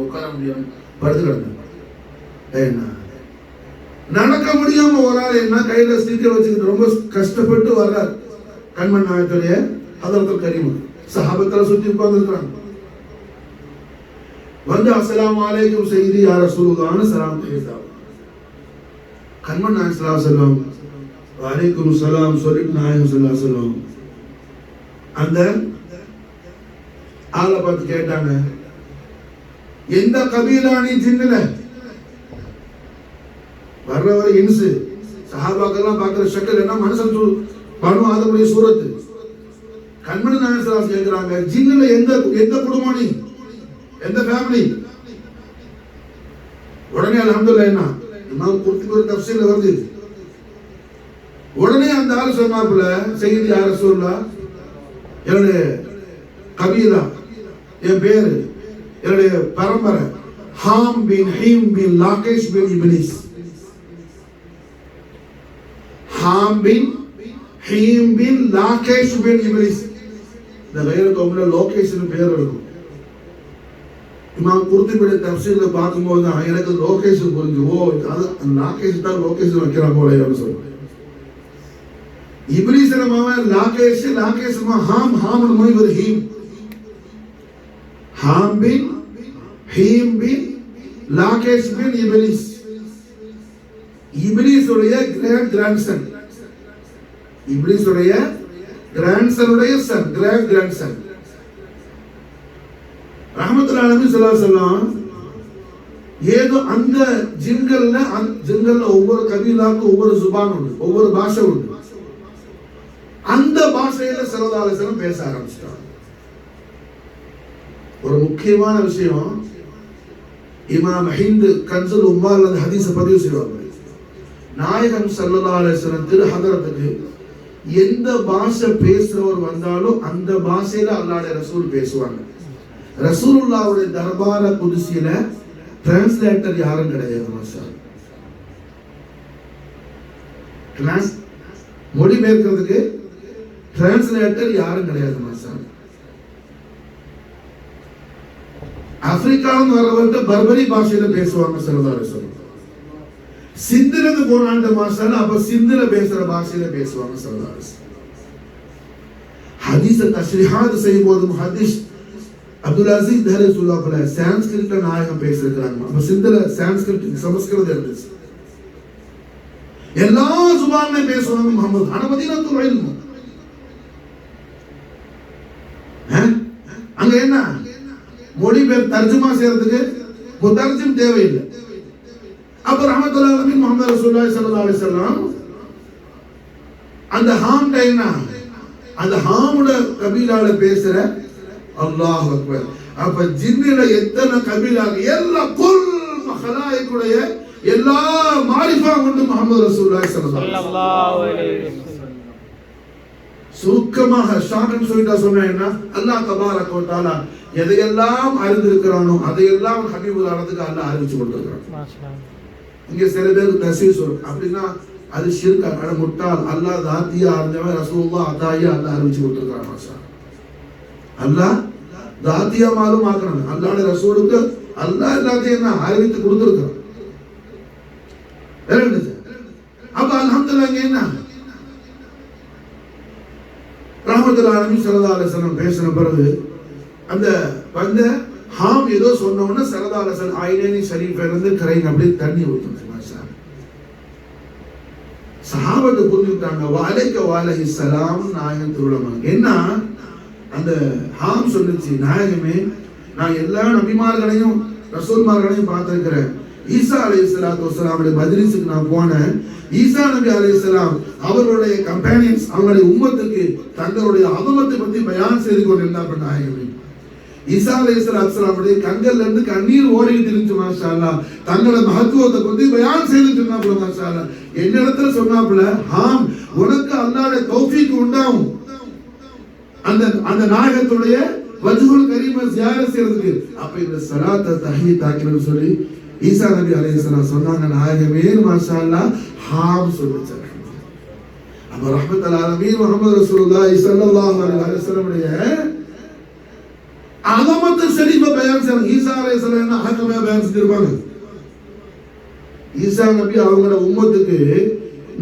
உட்கார முடியாம படுத்து கிடந்தேன். என்ன நடக்க முடியாம ஒரு ஆள் என்ன கையில ஸ்டிக்கர் வச்சுக்கிட்டு ரொம்ப கஷ்டப்பட்டு வர்றார். கண்மன் நாயத்துடைய ஹதரத்துல் கரீம் சஹாபத்துல சுத்தி உட்கார்ந்து இருக்கிறாங்க. வந்து அஸ்ஸலாமு அலைக்கும் சையதி யா ரசூலுல்லாஹ்னு சலாம் பேசுறாங்க. கண்மன் நாயகம் ஸல்லல்லாஹு அலைஹி வஸல்லம் வலைக்கும் சலாம் சொல்லிட்டு நாயகம் ஸல்லல்லாஹு அலைஹி வஸல்லம் அந்த ஆளை பார்த்து கேட்டாங்க, எந்த கபீலா நீ ஜின்னுல? வர்றவரை இன்சு சஹாபாக்கெல்லாம் பார்க்கிற ஷக்கல் என்ன மனுஷன் பனு ஆதமுடைய சூரத்து. கண்மணி நாயகம் கேட்கிறாங்க, ஜின்னுல எந்த குடும்பம், நீ எந்த ஃபேமிலி? உடனே அல்ஹம்துலில்லாஹ் என்ன இமாம் குர்துபி ஒரு தஃசீர்ல வருது. உடனே அந்த ஆள் சொன்னாப்புல, சையதி யா ரசூலுல்லாஹ், என்னுடைய கபீலா, என் பேரு, என்னுடைய பரம்பரை ஹாம் பின் ஹீம் பின் லாகேஷ் பின் இப்லீஸ். ஹாம் பின் ஹீம் பின் லாகேஷ் பின் இப்லீஸ். இந்த வேறு தொகுல லோகேஷன் பேர் இருக்கும். இமாம் குர்துபி தஃசீர்ல பார்க்கும்போது தான் எனக்கு லோகேஷன் புரிஞ்சு, ஓ அது லாகேஷ் தான் லோகேஷன் வைக்கிறான் போல சொல்லுவேன். இப்லீஸ் நம்ம லாகேஷ் ஹாம் மொழி ஒரு ஹீம். ஹாம் பின் ஹீம் பின் லாகேஷ் பின் இப்லீஸ். இப்லீஸுடைய கிரேட் கிராண்ட்சன், இப்லீஸுடைய கிராண்ட்சனுடைய சன், கிரேட் கிராண்ட்சன். ரஹ்மத்துல்லாஹி அலைஹி ஸல்லல்லாஹு அலைஹி வஸல்லம் ஏதோ அந்த ஜின்கள்ல ஒவ்வொரு கபீலாக்கு ஒவ்வொரு ஜுபான் உண்டு, ஒவ்வொரு பாஷை உண்டு. அந்த பாஷையில ஸல்லல்லாஹு அலைஹி வஸல்லம் பேச ஆரம்பிச்சிட்டாங்க. ஒரு முக்கியமான விஷயம், இமாம் ஹிந்த் கன்சுல் உம்மால் அந்த ஹதீஸை பதிவு செய்வாங்க. நாயகம் ஸல்லல்லாஹு அலைஹி வஸல்லம் திரு ஹதரத்துக்கு எந்த பாஷை பேசுறவர் வந்தாலும் அந்த பாஷையில அல்லாஹ்வுடைய ரசூல் பேசுவாங்க. ரசூலுல்லாஹ்வுடைய தர்பார குதுசியில டிரான்ஸ்லேட்டர் யாரும் கிடையாது. மொழிபெயர்க்கிறதுக்கு டிரான்ஸ்லேட்டர் யாரும் கிடையாது. ஆப்பிரிக்காவும் வரவர்கிட்ட பர்பரி பாஷையில பேசுவாங்க ஸல்லல்லாஹு அலைஹி வஸல்லம். சிந்திலிருந்து போனாண்ட மாசால அப்ப சிந்தில பேசுற பாஷையில பேசுவாங்க ஸல்லல்லாஹு அலைஹி வஸல்லம். ஹதீஸ் தஷ்ரீஹாத் செய்யும்போது முஹத்திஸ் அப்துல் அசீஸ் தஹரசுல்லாஹ் போல சான்ஸ்கிரிட்ல நாயகம் பேசிருக்கிறாங்க. அப்ப சிந்தில சான்ஸ்கிரிட் சமஸ்கிருதம் இருந்துச்சு. எல்லா சுபான்லையும் பேசுவாங்க முஹம்மது. ஆனா மதீனத்துல் இல்ம் அங்க என்ன மொழிபெயர் தர்ஜுமா செய்யறதுக்கு முத்தர்ஜிம் தேவையில்லை. அப்ப ரஹ்மத்துல்லாஹி அலைஹி முஹம்மது ரசூலுல்லாஹி ஸல்லல்லாஹு அலைஹி வஸல்லம் அந்த ஹாம் டைனா அந்த ஹாமுட கபீலால பேசுற அல்லாஹ் அக்பர். அப்ப ஜின்னில எத்தனை கபீலா எல்லா குல் மஹலாயிக்குடைய எல்லா மாரிஃபா கொண்டு முஹம்மது ரசூலுல்லாஹி ஸல்லல்லாஹு அலைஹி வஸல்லம். சுருக்கமாக ஷார்ட் சொல்லிட்டா சொன்னா அல்லாஹ் தபாரக வ தஆலா எதையெல்லாம் அறிந்திருக்கிறானோ அதையெல்லாம் ஹபீபுல்லாஹ்வுக்கு அல்லாஹ் அறிவிச்சு கொடுத்திருக்கிறான். இங்க சில பேருக்கு தஸ்வீர் சொல்லும், அப்படின்னா அது ஷிர்க், அட முட்டாள். அல்லாஹ் தாத்தியா அறிஞ்சவன் ரசூலுல்லாஹ் அதாயா அல்லாஹ் அறிவிச்சு கொடுத்திருக்கிறான். மாஷா அல்லாஹ் தாத்தியா மாலும் ஆக்குறாங்க. அல்லாஹ்வுடைய ரசூலுக்கு அல்லாஹ் எல்லாத்தையும் என்ன அறிவித்து கொடுத்திருக்கிறான். அப்ப அல்ஹம்துலில்லாஹ் என்ன ரஹ்மத்துல்லாஹி அலைஹி ஸல்லல்லாஹு அலைஹி வஸல்லம் பேசின பிறகு அந்த வந்த ஹாம் ஏதோ சொன்ன உடனே ஸல்லல்லாஹு அலைஹி வஸல்லம் ஐனேனி ஷரீஃப்ல இருந்து கரைங்க அப்படியே தண்ணி ஊத்துச்சு. மாஷா சஹாபத்து புரிஞ்சுட்டாங்க. வலைக்க வலைஹி ஸலாம் நாயகம் திருளமாங்க. என்ன அந்த ஹாம் சொல்லுச்சு, நாயகமே நான் எல்லா நபிமார்களையும் ரசூல்மார்களையும் பார்த்திருக்கிறேன், ஈசா அலைஹிஸ்ஸலாத்து வஸ்ஸலாமுடைய மஜ்லிஸுக்கு நான் போனேன். ஈசா நபி அலைஹிஸ்ஸலாம் அவர்களுடைய கம்பெனியன்ஸ் அவங்களுடைய உம்மத்துக்கு தங்களுடைய அகமத்தை பத்தி பயான் செய்து கொண்டிருந்தார். நாயகமே ஈசா அலைஹிஸ்ஸலாமுடைய கண்கள்ல இருந்து கண்ணீர் ஓடிட்டு இருந்துச்சு. மாஷா அல்லாஹ் தங்களோட மகத்துவத்தை பத்தி பயான் செய்துட்டு இருந்தாப்புல. மாஷா அல்லாஹ் என்னிடத்துல சொன்னாப்புல, ஆம் உனக்கு அல்லாஹ்வுடைய தௌஃபீக் உண்டாகும் அந்த அந்த நாயகத்துடைய வஜ்ஹுல் கரீமை ஜியாரத் செய்யறதுக்கு. அப்ப இந்த ஸலாத்த தஹியத் ஆக்கினு சொல்லி ஈசா நபி அலைஹிஸ்ஸலாம் சொன்னாங்க. நாயகமே மாஷா அல்லாஹ் ஹாம் சொல்லுச்சு. அப்ப ரஹ்மத்துல் ஆலமீன் முஹம்மது ரசூலுல்லாஹி ஸல்லல்லாஹு அலைஹி வஸல்லம் உடைய அலமத்து ஷரீஃபை பயான் செய்றாங்க. ஈசா அலைஹிஸ்ஸலாம் என்ன ஹக்கமா பயான் செஞ்சிருப்பாங்க. ஈசா நபி அவங்களோட உம்மத்துக்கு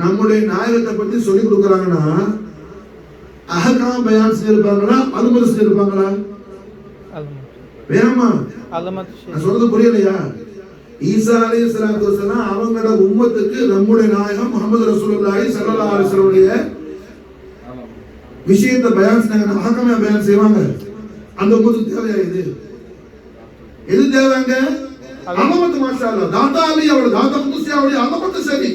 நம்முடைய நாயகத்தை பத்தி சொல்லி கொடுக்குறாங்கன்னா அஹகாம் பயான் செஞ்சிருப்பாங்களா, அலுமத்து செஞ்சிருப்பாங்களா? வேணுமா? நான் சொல்றது புரியலையா? ஈசா அலைஹிஸ்ஸலாத்து வஸலாம் அவங்களோட உம்மத்துக்கு நம்முடைய நாயகம் முஹம்மது ரசூலுல்லாஹி ஸல்லல்லாஹு அலைஹி வஸல்லம் உடைய விஷயத்தை பயான் செஞ்சாங்கன்னா அஹகாமா பயான் செய்வாங்க. அந்த உம்மத்துக்கு தேவையா இது? எது தேவைங்க? அலமத்து. மாஷா அல்லாஹ் தாத்தா அலி அவருடைய தாத்தா குதுஸி அவருடைய அலமத்து சரி.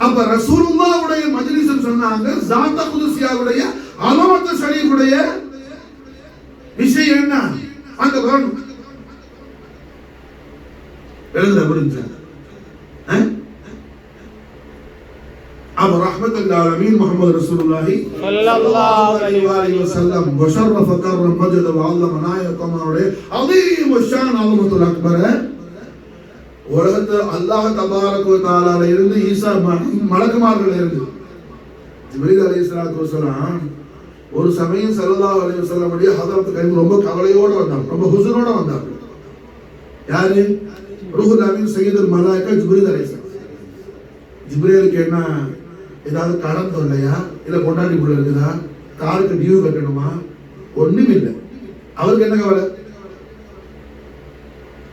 அப்ப ரசூலுல்லாஹ்வுடைய மஜ்லிஸ்ல சொன்னாங்க தாத்தா குதுஸியாவுடைய அலமத்து ஷரீஃபுடைய விஷயம் என்ன அங்க வரணும். எழுதுற புரிஞ்சா? أبو رحمة العالمين محمد رسول الله صلى الله عليه وسلم وشرف كرم مجد وعظم نايقم عظيم الشان عظمة الأكبر. உலகத்து அல்லாஹ் தபாரக வ தஆலால இருந்து ஈசா மலக்குமார்கள் இருந்து ஜிப்ரீல் அலைஹிஸ்ஸலாத்து வஸலாம் ஒரு சமயம் ஸல்லல்லாஹு அலைஹி வஸல்லம் உடைய ஹதரத் கைம் ரொம்ப கவலையோட வந்தாங்க, ரொம்ப ஹுஸ்னோட வந்தாங்க. யாரு? ரூஹுல் அமீன் சய்யிதுல் மலாயிகா ஜிப்ரீல் அலைஹிஸ்ஸலாம். ஜிப்ரீலுக்கு என்ன ஏதாவது கடன் தொல்லையா, இல்ல கொண்டாடி புள்ள இருக்குதா, காருக்கு டியூ கட்டணுமா? ஒண்ணும் இல்லை. அவருக்கு என்ன கவலை?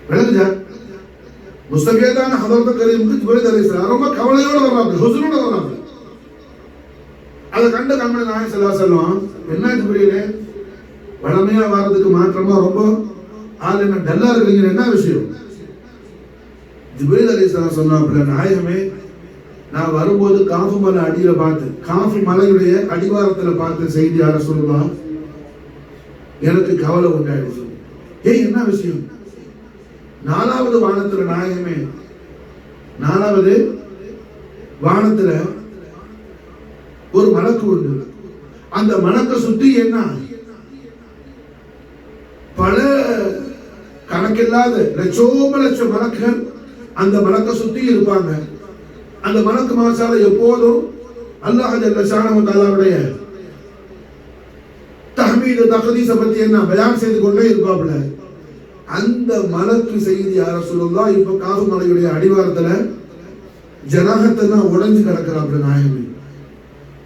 விளங்குதா? முஸ்தபியதான ஹதரத் கரீமுக்கு ஜிப்ரீல் அலைஹிஸ்ஸலாம் ரொம்ப கவலையோட வர்றாங்க, ஹுஸ்னோட வர்றாங்க. அதை கண்ட கண்மணி நாயகம் ஸல்லல்லாஹு அலைஹி வஸல்லம், என்ன ஜிப்ரீலே வளமையா வர்றதுக்கு மாற்றமா ரொம்ப ஆள் என்ன டல்லா இருக்கீங்க, என்ன விஷயம்? ஜிப்ரீல் அலைஹிஸ்ஸலாம் சொன்னாப்புல, நாயகமே நான் வரும்போது காஃபு மலை அடியில பார்த்தேன், காஃபு மலையுடைய அடிவாரத்துல பார்த்த செய்தி யார சொல்லலாம், எனக்கு கவலை உண்டாயிடுச்சு. ஏன் என்ன விஷயம்? 4வது வானத்துல நாயகமே, 4வது வானத்துல ஒரு மலக்கு உண்டு. அந்த மலக்கை சுற்றி என்ன பல கணக்கில்லாத லட்சோப லட்சம் மலக்குகள் அந்த மலக்கை சுற்றி இருப்பாங்க. அந்த மலக்கு மாசால எப்போதும் அல்லாஹ் ஜல்ல ஷானஹு தஆலாவுடைய தஹ்மீது தக்தீஸ பத்தி என்ன பயான் செய்து கொண்டே இருப்பாப்ல. அந்த மலக்கு செய்தி யா ரசூலுல்லாஹ் இப்ப காஃபு மலையுடைய அடிவாரத்துல ஜனாஹத்தெல்லாம் உடைஞ்சு கிடக்குறாப்ல. நாயகமே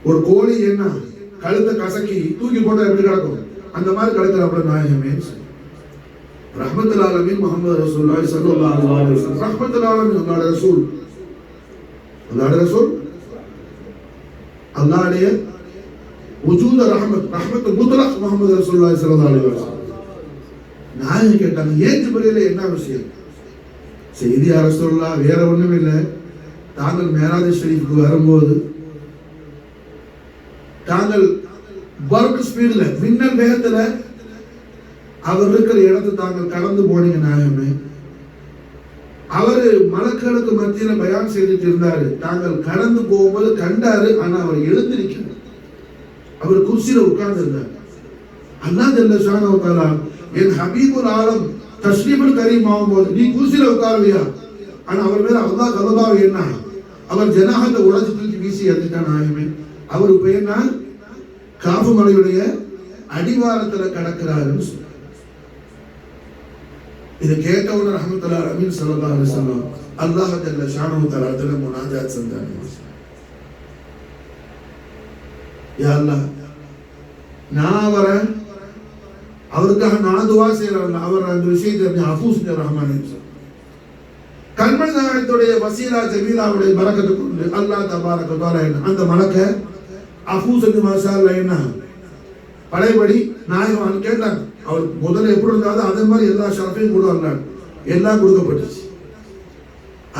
ஒரு கோழி என்ன கழுத்தை கசக்கி தூக்கி போட்டா எப்படி கிடக்கும், அந்த மாதிரி கிடக்குறாப்ல. நாயகமே ரஹ்மத்துல் ஆலமீன் முஹம்மது ரசூலுல்லாஹி ஸல்லல்லாஹு அலைஹி வஸல்லம், ரஹ்மத்துல் ஆலமீன் அல்லாஹ்வுடைய ரசூல், அல்லாஹ்வுடைய ரசூல், அல்லாஹ்வுடைய வஜூத் ரஹ்மத் முத்லக் முஹம்மது ரசூலுல்லாஹி ஸல்லல்லாஹு அலைஹி வஸல்லம். நாயகம் கேட்டாங்க, ஏன் ஜிப்ரீலே என்ன விஷயம்? செய்தி யா ரசூலுல்லாஹ் வேற ஒண்ணும் இல்லை, தாங்கள் மேராஜ் ஷரீஃப்க்கு வரும்போது தாங்கள் பர்க் ஸ்பீட்ல மின்னல் வேகத்துல அவர் இருக்கிற இடத்தை தாங்கள் கடந்து போனீங்க. நாயகமே அவரு மலக்களுக்கு மத்தியில பயான் செய்துட்டு இருந்தாரு, தாங்கள் கடந்து போகும்போது கண்டாரு. ஆனா அவர் எழுந்திருக்கிறார், அவர் குர்சியில உட்கார்ந்து இருந்தார். அல்லாஹ் ஜல்ல ஷானஹு தஆலா என் ஹபீபுல் ஆலம் தஸ்லீமுல் கரீம் ஆகும்போது நீ குர்சியில உட்காருவியா? ஆனா அவர் மேல அல்லாஹ் கலபாவை என்ன, அவர் ஜனாஹத்தை உடைச்சு தூக்கி வீசி எறிஞ்சிட்டான். நாயகமே அவர் இப்ப என்ன காஃபு மலையுடைய அடிவாரத்துல கடக்கிறாருன்னு சொல்றார். இதை கேட்டவுடனே ரஹ்மத்துல் ஆலமீன் ஸல்லல்லாஹு அலைஹி வஸல்லம் அல்லாஹ் ஜல்ல ஷானஹு தஆலா முனாஜாத் செஞ்சாங்க. யா அல்லாஹ், நான் வரேன், அவருக்காக நான் துஆ செய்றேன், அவர் அந்த விஷயத்தை அஃபூ செஞ்ச ரஹ்மானே. கண்மணி நாயகத்துடைய வசீலா ஜமீலாவுடைய பரக்கத்தை கொண்டு அல்லாஹ் தபாரக வ தஆலா அந்த மலக்க அஃபூ செஞ்சு மாஷா அல்லாஹ் என்ன பழையபடி நாயகம் கேட்டாங்க. அவர் முதல்ல எப்படி இருந்தாலும் அதே மாதிரி எல்லா ஷரஃபையும் கூட அல்லாஹ் எல்லாம் கொடுக்கப்பட்டுச்சு.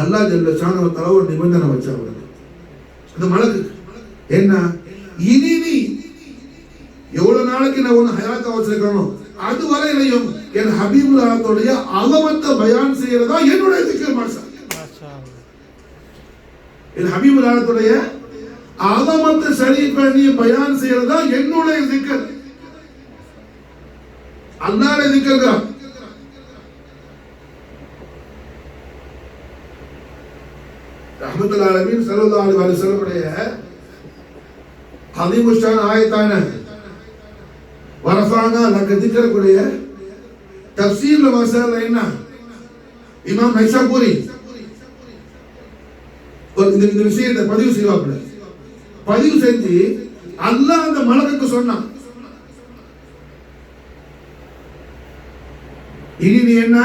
அல்லாஹ் ஜல்ல ஷானஹு ஒரு நிபந்தனை வச்சா அவருக்கு அந்த மலக்கு என்ன, இனி நீ எவ்வளவு நாளைக்கு நான் ஒண்ணு ஹயாத்தா வச்சிருக்கணும் அது வரையிலையும் என் ஹபீபுல்லாஹ்வுடைய அலமத்தை பயான் செய்யறதா என்னுடைய திக்ர். மாஷா என் ஹபீபுல்லாஹ்வுடைய அலமத்தை ஷரீஃபை நீ பயான் செய்யறதா என்னுடைய திக்ர், அல்லாஹ்வுடைய திக்ர். ரஹ்மத்துல் ஆலமீன் ஸல்லல்லாஹு அலைஹி வஸல்லம் உடைய அலீமுஷான் ஆயத்தான வரஃபானா லக திக்ரக்குடைய தஃசீர்ல வஸல்ல என்ன இமாம் நைஷாபூரி இந்த விஷயத்தை பதிவு செய்வாப்ல. பதிவு செஞ்சு அல்லாஹ் அந்த மலக்குக்கு சொன்னான், இனி நீ என்ன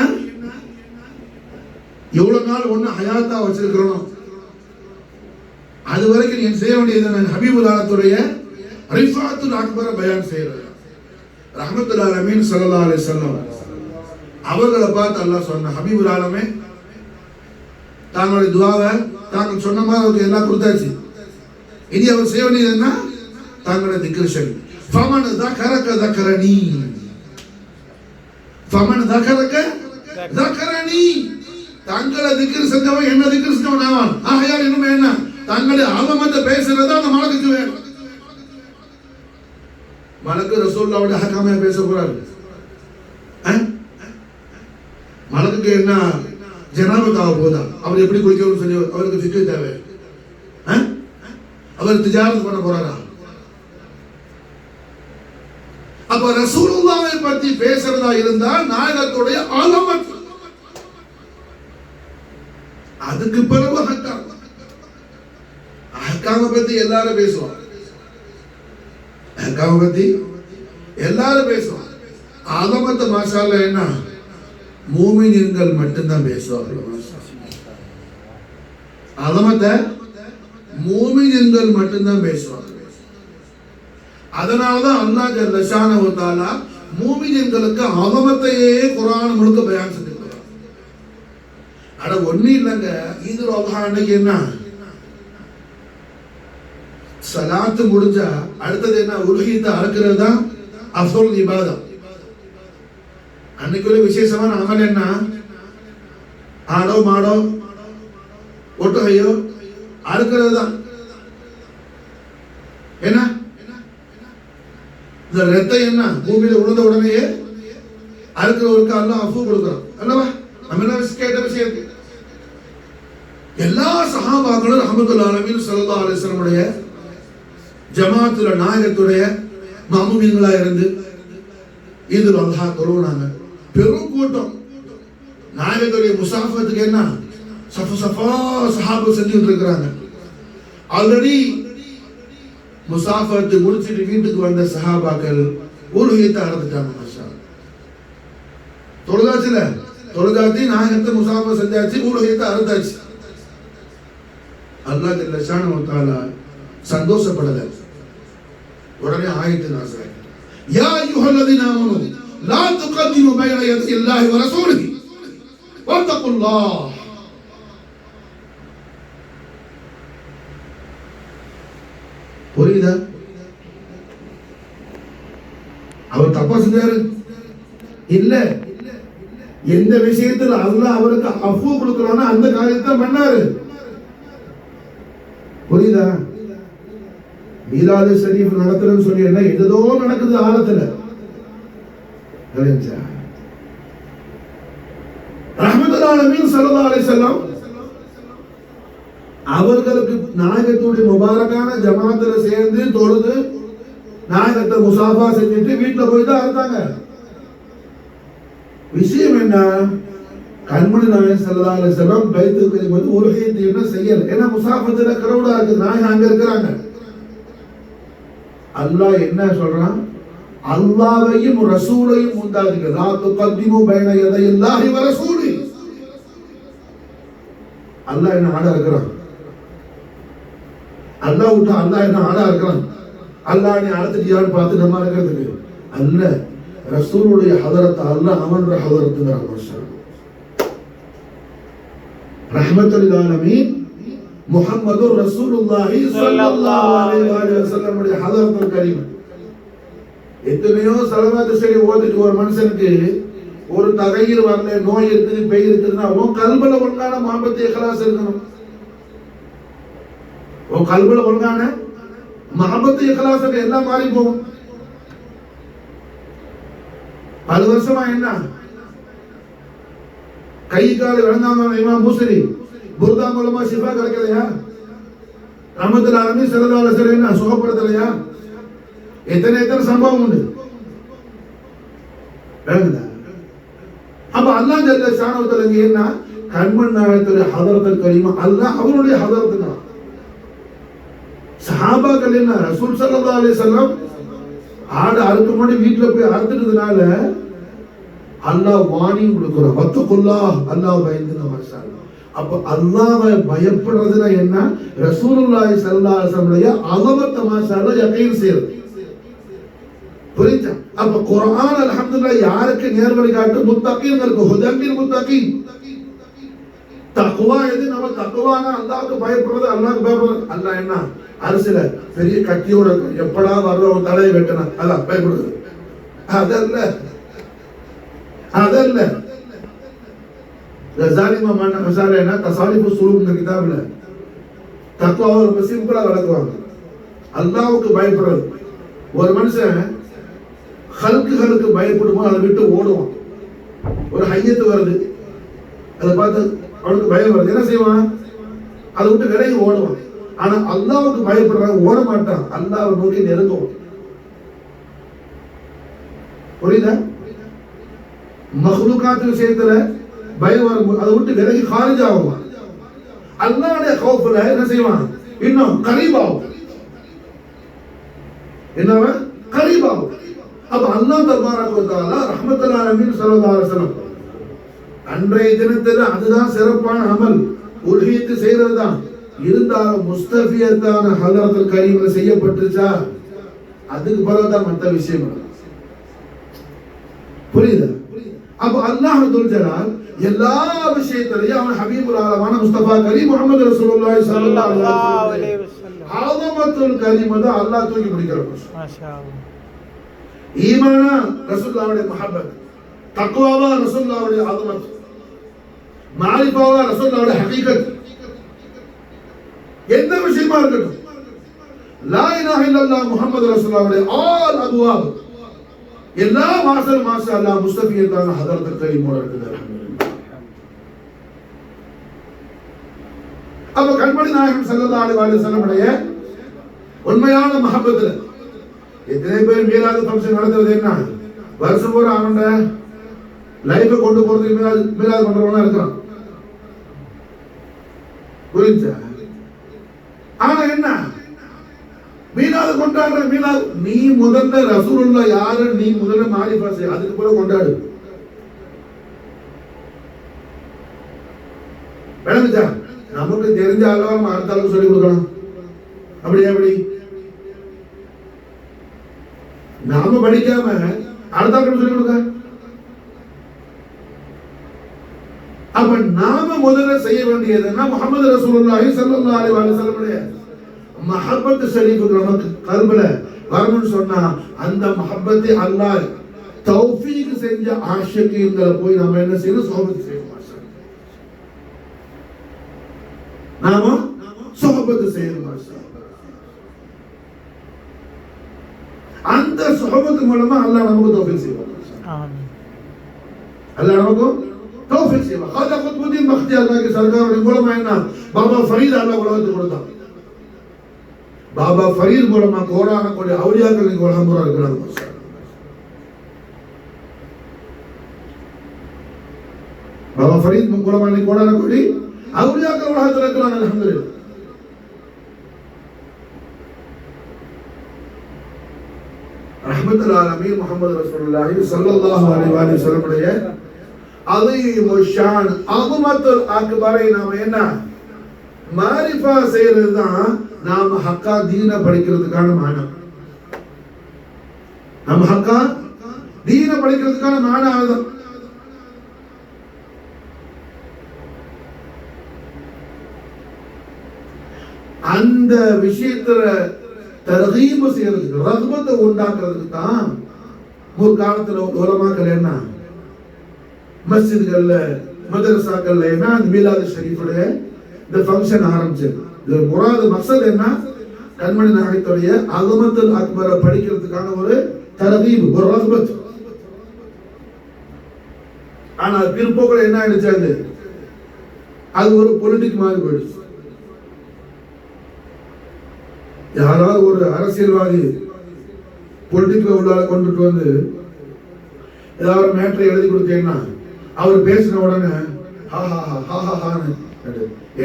எவ்வளவு நாள் ஒண்ணு ஹயாத்தா வச்சிருக்கிறோம் அது வரைக்கும் நீ செய்ய வேண்டியது ஹபீபுல்லாஹ்வுடைய ரிஃபாத்துல் அக்பர பயான் செய்யறது. ரஹ்மத்துல் ஆலமீன் ஸல்லல்லாஹு அலைஹி வஸல்லம் அவர்களை பார்த்து அல்லாஹ் சொன்ன, ஹபீபுல் ஆலமே தாங்களுடைய துஆவை தாங்கள் சொன்ன மாதிரி அவருக்கு எல்லாம் கொடுத்தாச்சு. இனி அவர் செய்ய வேண்டியது என்ன, தாங்களுடைய திக்ர் ஷரீஃப். ஃபமன் ذكرك ذكرني ஃபமன் ذكرك ذكرني தாங்களை திக்ர் செஞ்சவன் என்ன திக்ர் செஞ்சவன் ஆவான். ஆகையால் இன்னும் என்ன, தங்களுடைய அலமத்தை பேசுறதா அந்த மலக்குக்கு வேணும். மலக்கு ரசூலுல்லாஹ்வுடைய ஹகாமே பேச போறாரு. மலக்குக்கு என்ன ஜனாபத்தாக போதா, அவர் எப்படி குளிக்கணும்னு சொல்லி அவருக்கு ஃபிக்ர் தேவை. அவர் திஜாரத் பண்ண போறாரா? அப்ப ரசூலுல்லாஹ்வை பத்தி பேசுறதா இருந்தால் நாயகத்துடைய அலமத், அதுக்கு பிறகு ஹக்காம். ஹக்காம பத்தி எல்லாரும் பேசுவாங்க, ஹக்காம பத்தி எல்லாரும் பேசுவாங்க. அலமத் மாஷா அல்லாஹ் என்ன மூமின்கள் மட்டும்தான் பேசுவார்கள். அலமத்தை மூமின்கள் மட்டும்தான் பேசுவாங்க. அதனாலதான் அல்லாஹ் ஜல்ல ஷானஹு தஆலா மூமின்களுக்கு அலமத்தையே குர்ஆன் முழுக்க பயான் செஞ்சிருக்காங்க. அட ஒண்ணு இல்லங்க, ஈதுல் அத்ஹா அன்னைக்கு என்ன ஸலாத் முடிஞ்சா அடுத்தது என்ன, உலுஹியத்தை அறுக்கிறது தான் அஃதல் இபாதா. அன்னைக்குள்ள விசேஷமான அமல் என்ன, ஆடோ மாடோ ஒட்டகையோ அறுக்கிறது தான். என்ன இந்த ரத்தம் என்ன பூமியில உழுந்த உடனேயே அறுக்கிறவருக்கு அல்லாஹ் அஃபு கொடுக்குறான் அல்லவா. நம்ம என்ன கேட்ட விஷயம், எல்லா சஹாபாக்களும் ரஹ்மத்துல் ஆலமீன் ஸல்லல்லாஹு அலைஹி வஸல்லம் உடைய ஜமாத்துல நாயகத்துடைய மாமுமீன்களா இருந்து ஈதுல் அத்ஹா தொழுவாங்க. பெரும் கூட்டம் நாயகத்துடைய முசாஃபத்துக்கு என்ன சஃபா சஃபா சஹாபா செஞ்சுட்டு இருக்கிறாங்க. ஆல்ரெடி முசாஃபத்து முடிச்சிட்டு வீட்டுக்கு வந்த சஹாபாக்கள் உலுஹியத்தை அறுத்துட்டாங்க. மாஷா தொழுதாச்சுல, தொழுதாச்சு நாயகத்தை முசாஃபா செஞ்சாச்சு, உலுஹியத்தை அறுத்தாச்சு. அல்லாஹ் ஜல்ல ஷானஹு தஆலா சந்தோஷப்படல. உடனே ஆயத்து நாஸில், யா அய்யுஹல்லதீன ஆமனூ லா துகத்திமு பைன யதை அல்லாஹி வ ரசூலிஹி வத்தகுல்லாஹ். புரியுதா? அவர் தப்பா செஞ்சாரு இல்ல, எந்த விஷயத்துல அல்லாஹ் அவருக்கு அஃபு கொடுக்கறானோ அந்த காரியத்தை பண்ணாரு. புரியுதா? மீலாது ஷரீஃப் நடத்துறேன்னு சொல்லி என்ன ஏதோ நடக்குது ஆழத்துல. ரஹ்மத்துல் ஆலமீன் ஸல்லல்லாஹு அலைஹி வஸல்லம் அவர்களுக்கு நாயகத்துடைய முபாரக்கான ஜமாத்துல சேர்ந்து தொழுது நாயகத்தை முசாஃபா செஞ்சுட்டு வீட்டுல போய் தான் அறுத்தாங்க. விஷயம் என்ன, கண்மணி நாயகம் ஸல்லல்லாஹு அலைஹி வஸல்லம் பைத்துல் வந்து உலுஹியத்தை என்ன செய்யல. ஏன்னா முசாஃபத்துல கிரௌடா இருக்கு, நாயகம் அங்க இருக்கிறாங்க. அல்லாஹ் என்ன சொல்றான், அல்லாஹ்வையும் ரசூலையும் முந்தாதீங்க. லா துகத்திமு பைன யதை அல்லாஹி வ ரசூலி. அல்லாஹ் என்ன ஆடா இருக்கிறான், அல்லாஹ் விட்டா அல்லாஹ் என்ன ஆடா இருக்கிறான். அல்லாஹ் நீ அறுத்துட்டியான்னு பார்த்து நம்ம இருக்கிறதுக்கு அல்ல. ரசூலுடைய ஹதரத் அல்லாஹ் அவனுடைய ஹதரத்துங்கிறாங்க. ரஹ்மத்துல் ஆலமீன் முஹம்மது ரசூலுல்லாஹி ஸல்லல்லாஹு அலைஹி வஸல்லம் உடைய ஹதரத்துல் கரீம். எத்தனையோ ஸலவாத் ஷரீஃப் ஓதிட்டு ஒரு மனுஷனுக்கு ஒரு தகையிர் வரல, நோய் இருக்குது, பேய் இருக்குதுன்னா உன் கல்புல ஒழுங்கான முஹப்பத் இக்லாஸ் இருக்கணும். உன் கல்புல ஒழுங்கான முஹப்பத் இக்லாஸ் எல்லாம் மாறி போகும். 10 வருஷமா என்ன கை கால் விளங்காம இமாம் பூசரி புர்தா மூலமா ஷிஃபா கிடைக்கலையா? ரஹ்மத்துல் ஆலமீன் ஸல்லல்லாஹு அலைஹி வஸல்லம் என்ன சுகப்படுத்தலையா? எத்தனை சம்பவம் உண்டு. அப்ப அல்லாஹ் ஜல்ல ஷானஹு தஆலா என்ன கண்மண் நாயகத்துடைய ஹதரத்துல் கரீம் அல்லாஹ் அவருடைய ஹதரத்துனா சஹாபாக்கள் என்ன ரசூல் ஸல்லல்லாஹு அலைஹி வஸல்லம் ஆடு அறுக்க முன்னாடி வீட்டுல போய் அறுத்துட்டதுனால அல்லாஹ் வார்னிங் கொடுக்குறான், வத்தகுல்லாஹ், அல்லாஹ் பயந்துங்க. அப்ப அல்லாஹ்வை பயப்படுறதுனா என்ன? ரசூலுல்லாஹி ஸல்லல்லாஹு அலைஹி வஸல்லம் அலமத் மாஷாஅல்லா யகீன் செய்றது. புரியுதா? அப்ப குர்ஆன் அல்ஹம்துலில்லாஹ் யாருக்கு நேர்வழி காட்டு? முத்தகீன்களுக்கு. ஹுதல் முத்தகீன். தக்வா எது? நம்ம தக்வானா அல்லாஹ்வுக்கு பயப்படுறது, அல்லாஹ்வுக்கு பயப்படுறது. அல்லாஹ் என்ன அரசியல பெரிய கத்தியோட எப்படா வர்ற ஒரு தலையை வெட்டணும், அதான் பயப்படுறது. அதல்ல அதல்ல கஸாலி மாமா மசாலா என்ன தசாலிஃபு சுலூக்ங்கிற கிதாபுல தக்வாவை ரொம்ப சிம்பிளா விளக்குவாங்க. அல்லாஹ்வுக்கு பயப்படுறது. ஒரு மனுஷன் ஹல்குகளுக்கு பயப்படுமோ அதை விட்டு ஓடுவான். ஒரு ஹையத்து வருது, அதை பார்த்து அவனுக்கு பயம் வருது, என்ன செய்வான்? அதை விட்டு விலகி ஓடுவான். ஆனா அல்லாஹ்வுக்கு பயப்படுறாங்க, ஓட மாட்டான், அல்லாஹ்வை நோக்கி நெருங்குவான். புரியுதா? மஹ்லூகாத் விஷயத்துல பயம் வரும், அதை விட்டு விலகி காரிஜ் ஆகுவான். அல்லாஹ்வுடைய கௌஃப்ல என்ன செய்வான்? இன்னும் கரீபாகும். என்னவா? கரீபாகும். அப்ப அல்லாஹ் தபாரக வ தஆலா ரஹ்மத்துல் ஆலமீன் ஸல்லல்லாஹு அலைஹி வஸல்லம் அன்றைய தினத்துல அதுதான் சிறப்பான அமல், உல்ஹியத்து செய்யறதுதான். இருந்தாலும் முஸ்தஃபியத்தான ஹதரத்துல் கரீம்ல செய்யப்பட்டுச்சா? அதுக்கு பிறகுதான் மற்ற விஷயம். புரியுதா? அப்ப அல்லாஹ் துல் ஜலால் எல்லா விஷயத்திலையும் அவன் ஹபீபுல் ஆலமான முஸ்தபா கரீம் முஹம்மது ரசூலுல்லாஹி ஸல்லல்லாஹு அலைஹி வஸல்லம் ஆதமத்துல் கரீம் தான் அல்லாஹ் தூக்கி பிடிக்கிறான். மாஷாஅல்லாஹ். ஈமானா ரசூலுல்லாஹ்வுடைய முஹப்பத், தக்வாவா ரசூலுல்லாஹ்வுடைய ஆதமத், மாரிஃபாவா ரசூலுல்லாஹ்வுடைய ஹகீகத். எந்த விஷயமா இருக்கட்டும், லா இலாஹ இல்லல்லாஹ் முஹம்மது ரசூலுல்லாஹ்வுடைய ஆல் அபுவாப் எல்லா வாசல் மாஷா அல்லாஹ் முஸ்தஃபியத்தான ஹதரத்துல் கரீமோட இருக்குது. அல்ஹம்துலில்லாஹ். அப்ப கண்மணி நாயகம் ஸல்லல்லாஹு அலைஹி வஸல்லம் உண்மையான முஹப்பத்துல எத்தனை பேர் மீலாது ஃபங்க்ஷன் நடத்துறது என்ன? வருஷம் பூரா அவன் லைஃபை கொண்டு போறதுக்கு மீலாது பண்றவனா இருக்கான். புரிஞ்சா? ஆனா என்ன மீலாது கொண்டாடுற மீலாது நீ முதல்ல ரசூலுல்லாஹ் யாரு நீ முதல்ல மாரிஃபா செய், அதுக்கு பிறகு கொண்டாடு. விளங்குச்சா? நமக்கு தெரிஞ்ச அளவு அடுத்த அளவுக்கு சொல்லி கொடுக்கணும். அப்படியே எப்படி நாம படிக்காம அடுத்த அளவுக்கு சொல்லி கொடுக்க? அப்ப நாம முதல்ல செய்ய வேண்டியதுன்னா முஹம்மது ரசூலுல்லாஹி ஸல்லல்லாஹு அலைஹி வஸல்லம் மஹப்பத் ஷரீஃப் நமக்கு கல்புல வரணும்னு சொன்னா அந்த மஹப்பத்தை அல்லாஹ் தௌஃபீக் செஞ்ச ஆஷிகீன்களை போய் நாம என்ன செய்யணும்? சுஹபத் செய்யணும். நாம சுஹபத் செய்யணும். அந்த சுஹபத் மூலமா அல்லாஹ் நமக்கு தௌஃபீக் செய்வான். ஆமீன். அல்லாஹ் நமக்கு தௌஃபீக் செய்வான். ஹாஜா குத்புதீன் பக்தியார் பாக்கி சர்க்காருடைய மூலமா என்ன பாபா ஃபரீத் அல்லாஹ் உலகத்துக்கு கொடுத்தான். பாபா ஃபரீத் மூலமா கோடான கோடி அவுலியாக்கள் இங்க உலகம் பூரா இருக்கிறாங்க. பாபா ஃபரீத் மூலமா கோடான கோடி அவுலியாக்கள் உலகத்துல இருக்கிறாங்க. அல்ஹம்துலில்லாஹ். ரஹ்மத்துல் ஆலமீன் முஹம்மது ரசூலுல்லாஹி ஸல்லல்லாஹு அலைஹி வஸல்லம் அலீமு ஷான் அஸமத்துல் அக்பரை நாம என்ன மாரிஃபா செய்யறதுதான் நாம ஹக்கா தீன படிக்கிறதுக்கான மானம். நம்ம ஹக்கா தீன படிக்கிறதுக்கான நாடு ஆகுதான். அந்த விஷயத்துல தர்கீபு செய்யறதுக்கு, ரஹ்மத்தை உண்டாக்குறதுக்கு தான் ஒரு காலத்துல உலமாக்கள் என்ன மஸ்ஜித்கள்ல மதரசாக்கள்ல என்ன அந்த மீலாது ஷரீஃபுடைய இந்த ஃபங்க்ஷன் ஆரம்பிச்சது. இது முராது மக்சத் என்ன, கண்மணி நாயகத்துடைய அகமத்துல் அக்பரை படிக்கிறதுக்கான ஒரு தர்கீப், ஒரு ரஹ்மத். ஆனா பிற்போக்கில் என்ன ஆயிடுச்சு, அது ஒரு பொலிட்டிக் மாதிரி போயிடுச்சு. யாராவது ஒரு அரசியல்வாதி பொலிட்டிக்ல உள்ளால கொண்டுட்டு வந்து ஏதாவது மேட்டரை எழுதி கொடுத்தீங்கன்னா அவர் பேசின உடனே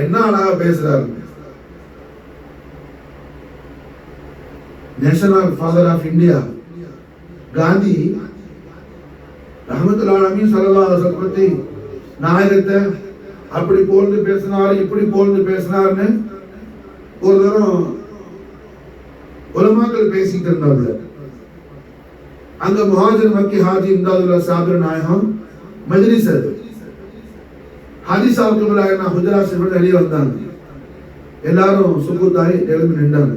என்ன அழகா பேசுறாரு. National father of India Gandhi ரஹ்மத்துல் ஆலமீன் ஸல்லல்லாஹு அலைஹி வஸல்லம் பத்தி நாயகத்தை அப்படி போல்ந்து பேசினாரு, இப்படி போல்ந்து பேசினாருன்னு ஒரு தரம் உலமாக்கள் பேசிட்டு இருந்தாங்க. அங்க முஹாஜிர் மக்கி ஹாஜி இம்தாதுல்லா சாபிர் நாயகம் மஜ்லிஸ் அது ஹாஜி சாஹிப் குபலாயனா ஹுஜரா ஷெஃபர் வெளியே வந்தாங்க. எல்லாரும் சுக்குத்தாய் எழுந்து நின்றாங்க.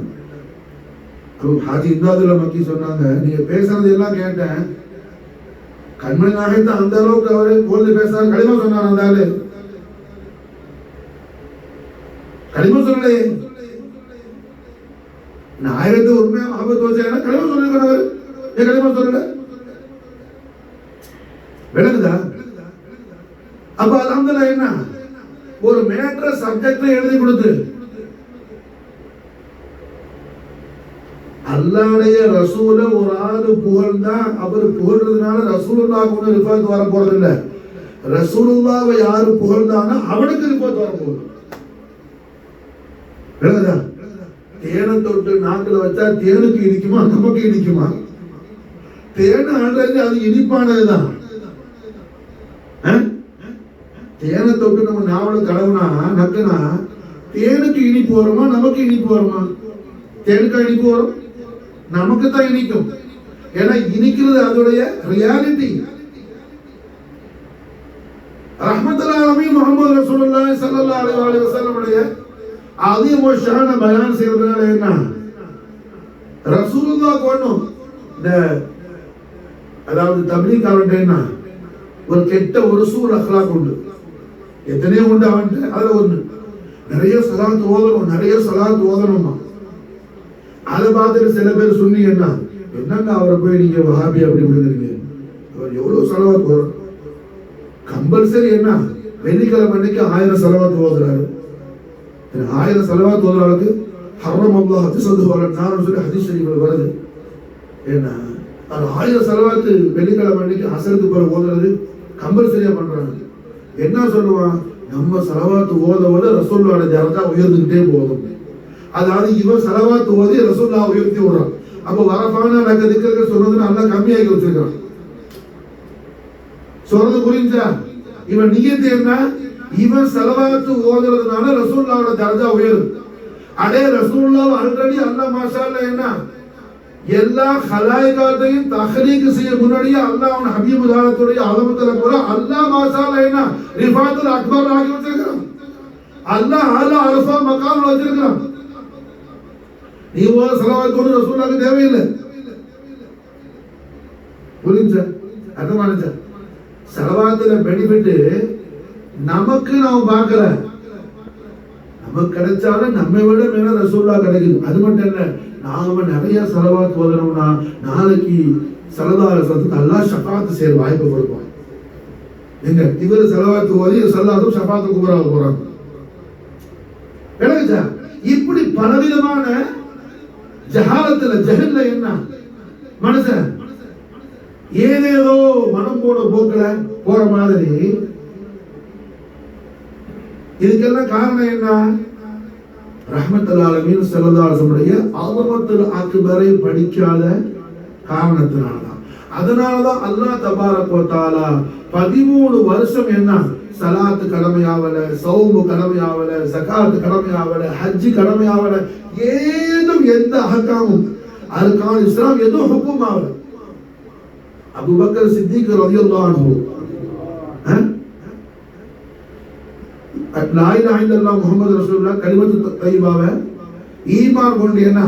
ஹாஜி இம்தாதுல்லா மக்கி சொன்னாங்க, நீங்க பேசுறது எல்லாம் கேட்டேன், கண்மணி நாயகத்தை அந்த அளவுக்கு அவரு போல்ந்து பேசுறாரு, களிமா சொன்னார். அந்த ஆளு களிமா சொல்லலையே, நாயகத்தை உண்மையா மஹபத் வச்சா களிமா சொல்லிருக்கிறாரு, ஏன் களிமா சொல்லல? விளங்குதா? அப்ப அல்ஹம்துலில்லாஹ் என்ன ஒரு மேட்டர் சப்ஜெக்ட் எழுதி கொடுத்து அல்லாஹ்வுடைய ரசூல ஒரு ஆளு புகழ்ந்தா அவர் புகழ்றதுனால ரசூலுல்லாஹ்க்கு ஒன்றும் ரிஃபாத் வர போறது இல்ல. ரசூலுல்லாஹ்வை யாரு புகழ்ந்தானோ அவனுக்கு ரிஃபாத் வர போகுது. விளங்குதா? தேனை தொட்டு நாக்குல வச்சா தேனுக்கு இனிக்குமா நமக்கு இனிக்குமா? தேனை ஆல்ரெடி அது இனிப்பானதுதான். தேனை தொட்டு நம்ம நாவல கடவுனா நக்குனா தேனுக்கு இனிப்பு வருமா நமக்கு இனிப்பு வருமா? தேனுக்கு இனிப்பு வரும், நமக்கு தான் இனிக்கும். ஏன்னா இனிக்கிறது அதோடைய ரியாலிட்டி. ரஹ்மத்துல் ஆலமீன் முஹம்மது ரசூலுல்லாஹி ஸல்லல்லாஹு அலைஹி வஸல்லம் உடைய அதிகமா ஷான பயான் செய்யறதுனால என்ன, ரசூலுல்லாஹ் கொண்டும் இந்த அதாவது தப்லீக் அவன்கிட்ட என்ன ஒரு கெட்ட ஒரு சூழ் அக்லாக் உண்டு, எத்தனையோ உண்டு அவன்கிட்ட. அதுல ஒண்ணு நிறைய சலாத் ஓதணும், நிறைய சலாத் ஓதணுமா. அதை பார்த்துட்டு சில பேர் சொன்னீங்கன்னா என்னங்க அவரை போய் நீங்க வஹாபி அப்படி விடுங்க, அவர் எவ்வளவு சலவாத் ஓதும், கம்பல்சரி என்ன வெள்ளிக்கிழமை அன்னைக்கு 1000 சலவாத் ஓதுறாரு. 1000 சலவாத் ஓதுறாளுக்கு ஹர்ரம் அல்லாஹ் ஜஸது வலன்னார்னு சொல்லி ஹதீஸ் ஷரீஃப்ல வருது. ஏன்னா அது 1000 சலவாத் வெள்ளிக்கிழமை அன்னைக்கு அசருக்கு பிறகு ஓதுறது கம்பல்சரியா பண்றாங்க. என்ன சொல்லுவான், நம்ம சலவாத் ஓத ஓத ரசூலுல்லாஹ் தரஜா உயர்ந்துகிட்டே போதும். அதாவது இவன் சலவாத் ஓதி ரசூலுல்லாஹ் உயர்த்தி விடுறான். அப்ப வரஃபானா லக திக்ருக சொல்றது நல்லா கம்மியாகி வச்சிருக்கான். சொல்றது புரிஞ்சா? இவன் நியத்து என்ன, இவன் சலவாத் ஓதுறதுனால ரசூலுல்லாஹோட தரஜா உயரும். அடே ரசூலுல்லாஹ் ஆல்ரெடி அல்லாஹ் மாஷாஅல்லாஹ் என்ன எல்லா ஹலாயிகாத்தையும் தஹ்ரீக் செய்ய முன்னாடியே அல்லாஹ் அவன் ஹபீபு தாலத்துடைய அலமத்துல போற அல்லாஹ் மாஷாஅல்லாஹ் என்ன ரிஃபாத்துல் அக்பர் ஆகி வச்சிருக்கான். அல்லாஹ் ஆலா அல்ஃபா மகாம்ல வச்சிருக்கான். நீ ஓ சலவாத் ஓது ரசூலுல்லாஹ்க்கு தேவையில்லை. புரிஞ்சா? அர்த்தமானுச்சா? சலவாத்துல பெனிஃபிட் நமக்கு நாம் பார்க்கல, நமக்கு கிடைச்சாலும் நம்மை விட மேல ரசூலுல்லாஹ் கிடைக்குது. அது மட்டும் இல்ல, நாம நிறைய சலவாத் ஓதுறோம்னா நாளைக்கு ஸல்லல்லாஹு அலைஹி வஸல்லம் அல்லாஹ் ஷஃபாத் செய்ய வாய்ப்பு கொடுப்பான். எங்க இவர் சலவாத் ஓதி ஸல்லல்லாஹு ஷஃபாத் குப்ரா போறாங்க. விளங்குச்சா? இப்படி பலவிதமான ஜஹாலத்துல ஜஹல்ல என்ன மனுஷன் ஏதேதோ மனம் போன போக்குல போற மாதிரி. இதுக்கெல்லாம் காரணம் என்ன, ரஹ்மத்துல் ஆலமீன் ஸல்லல்லாஹு அலைஹி வஸல்லம் அலமத்துல் அக்பரை படிக்காத காரணத்தினாலதான். அதனாலதான் அல்லாஹ் தபாரக வ தஆலா 13 வருஷம் என்ன சலாத்து கடமையாவல, சௌமு கடமையாவல, ஜகாத் கடமையாவல, ஹஜ் கடமையாவல, ஏதும் எந்த அஹ்காமும் அர்கான் இஸ்லாம் எதுவும் ஹுக்கும் ஆவல. அபூபக்கர் சித்திக் ரலியல்லாஹு அன்ஹு லா இலாஹ இல்லல்லாஹ் முஹம்மது ரசூலுல்லாஹ் கலிமத்து தய்யிபாவை ஈமான் கொண்டேனா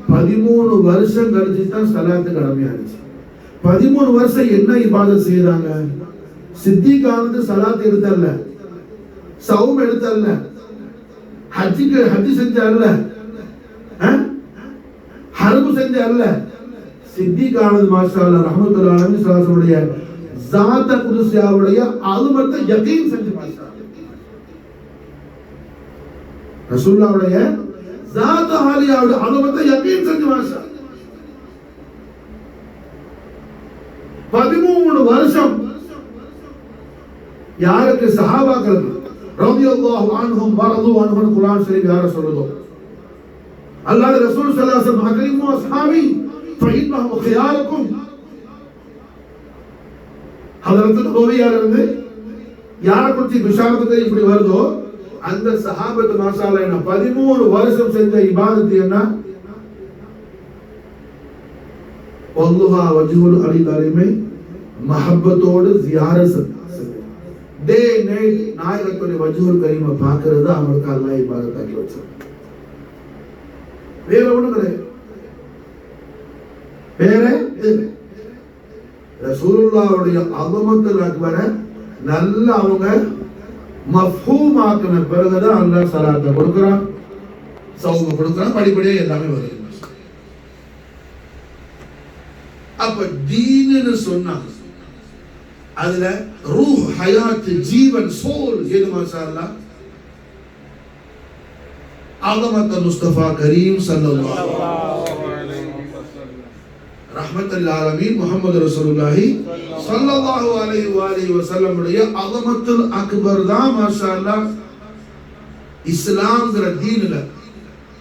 13 வருஷம் கழிச்சு தான் ஸலாத்து கடமையாச்சு. 13 வருஷம் என்ன இபாதத் செய்யறாங்க? சித்திக் ஆனது ஸலாத் எடுத்தல்ல, சௌம் எடுத்தல்ல, ஹஜ் செஞ்சல்ல, ஹர்பு செஞ்சல்ல. சித்திக் ஆனது மாஷா அல்லாஹ் ரஹ்மத்துல்லாஹி அலைஹி ஸல்லல்லாஹுடைய ஸாத குதுஸியாவுடைய அல்மத்தை யகீன் செஞ்சு மாஷா ரசூலுல்லாஹ்வுடைய ஸாத ஆலியாவுடைய அல்மத்தை யகீன் செஞ்சு மாஷா 13 வருஷம் யாருக்கு சஹாபாக்கள் ரலியல்லாஹு அன்ஹும் வரது அன்ஹும் குர்ஆன் ஷரீஃப் யார சொல்லுதோ அல்லாஹ் ரசூல் ஸல்லல்லாஹு அலைஹி வஸல்லம் அக்ரிமு அஸ்ஹாபி ஃபஇன்னஹும் খিয়ারুকুம் ஹஜ்ரத் நபவியால இருந்து யார குறித்து பிஷாரத்து இப்படி வருதோ அந்த சஹாபத்து மாஷா அல்லாஹ் என்ன 13 வருஷம் செஞ்ச இபாதத் என்ன? வல்லுஹா வஜ்ஹுல் அலிதாலிமை மஹப்பத்தோடு ஜியாரத் டே நைட் நாயகத்துடைய வஜ்ஹுல் கரீமை பார்க்கிறது அவங்களுக்கு அல்லாஹ் இபாதத் ஆக்கி வச்சார். வேற ஒண்ணும் கிடையாது. வேற ரசூலுல்லாஹ்வுடைய அஸமத்துல் அக்பர நல்ல அவங்க மஃஹூம் ஆக்கின பிறகுதான் அல்லாஹ் ஸலாத்தை கொடுக்குறான், சௌம கொடுக்குறான், படிப்படியா எல்லாமே வருது. அப்ப தீன்னு சொன்னா அதுல ரூஹ், ஹயாத், ஜீவன், சோல் எது மாஷா அல்லாஹ்? அஸமத் முஸ்தபா கரீம் ஸல்லல்லாஹு அலைஹி வஸல்லம் ரஹ்மத்துல் ஆலமீன் முஹம்மது ரசூலுல்லாஹி ஸல்லல்லாஹு அலைஹி வஸல்லம் உடைய அஸமத்துல் அக்பர் தான் மாஷா அல்லாஹ் இஸ்லாம்ங்கற தீன்ல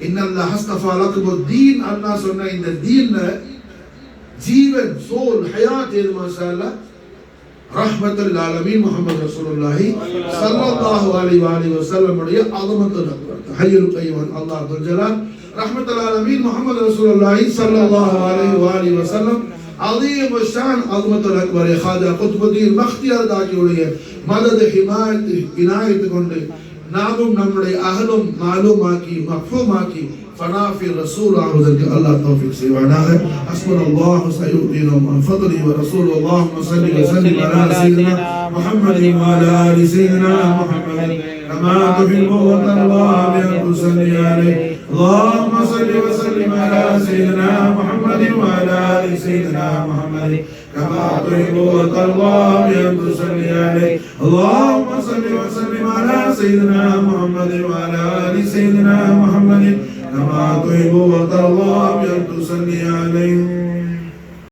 இன்னல்லாஹ் அஸ்தஃபா லக்குமுத் தீன் அல்லாஹ் சொன்ன இந்த தீன்ல ஜீவன், சோல், ஹயாத் எது மாஷா அல்லாஹ்? ரஹ்மத்துல் ஆலமீன் முஹம்மது ரசூலுல்லாஹி ஸல்லல்லாஹு அலைஹி வஸல்லம் உடைய அஸமத்துல் அக்பர் ஹய்யுல் கய்யூம் அல்லாஹ் துல் ஜலால் ரஹ்மத்துல் ஆலமீன் முஹம்மது ரசூலுல்லாஹி ஸல்லல்லாஹு அலைஹி வஸல்லம் அஸீம் ஷான் அஸமத்துல் அக்பர் ஹாஜா குத்புதீன் மக்தியார் தாக்கியுடைய மதத், ஹிமாயத், இனாயத் கொண்டு நாமும் நம்முடைய அகலும் மாலூமாக்கி மஃஹூமாக்கி فنافي الرسول عوذك الله توفيق سيوانا حسبنا الله سيؤتينا من فضله ورسوله اللهم صل وسلم على سيدنا محمد وعلى ال سيدنا محمد كما تحب وترضى بأن تصلي عليه اللهم صل وسلم على سيدنا محمد وعلى ال سيدنا محمد كما تحب وترضى بأن تصلي عليه اللهم صل وسلم على سيدنا محمد وعلى ال سيدنا محمد كما تحب وترضى بأن تصلي عليه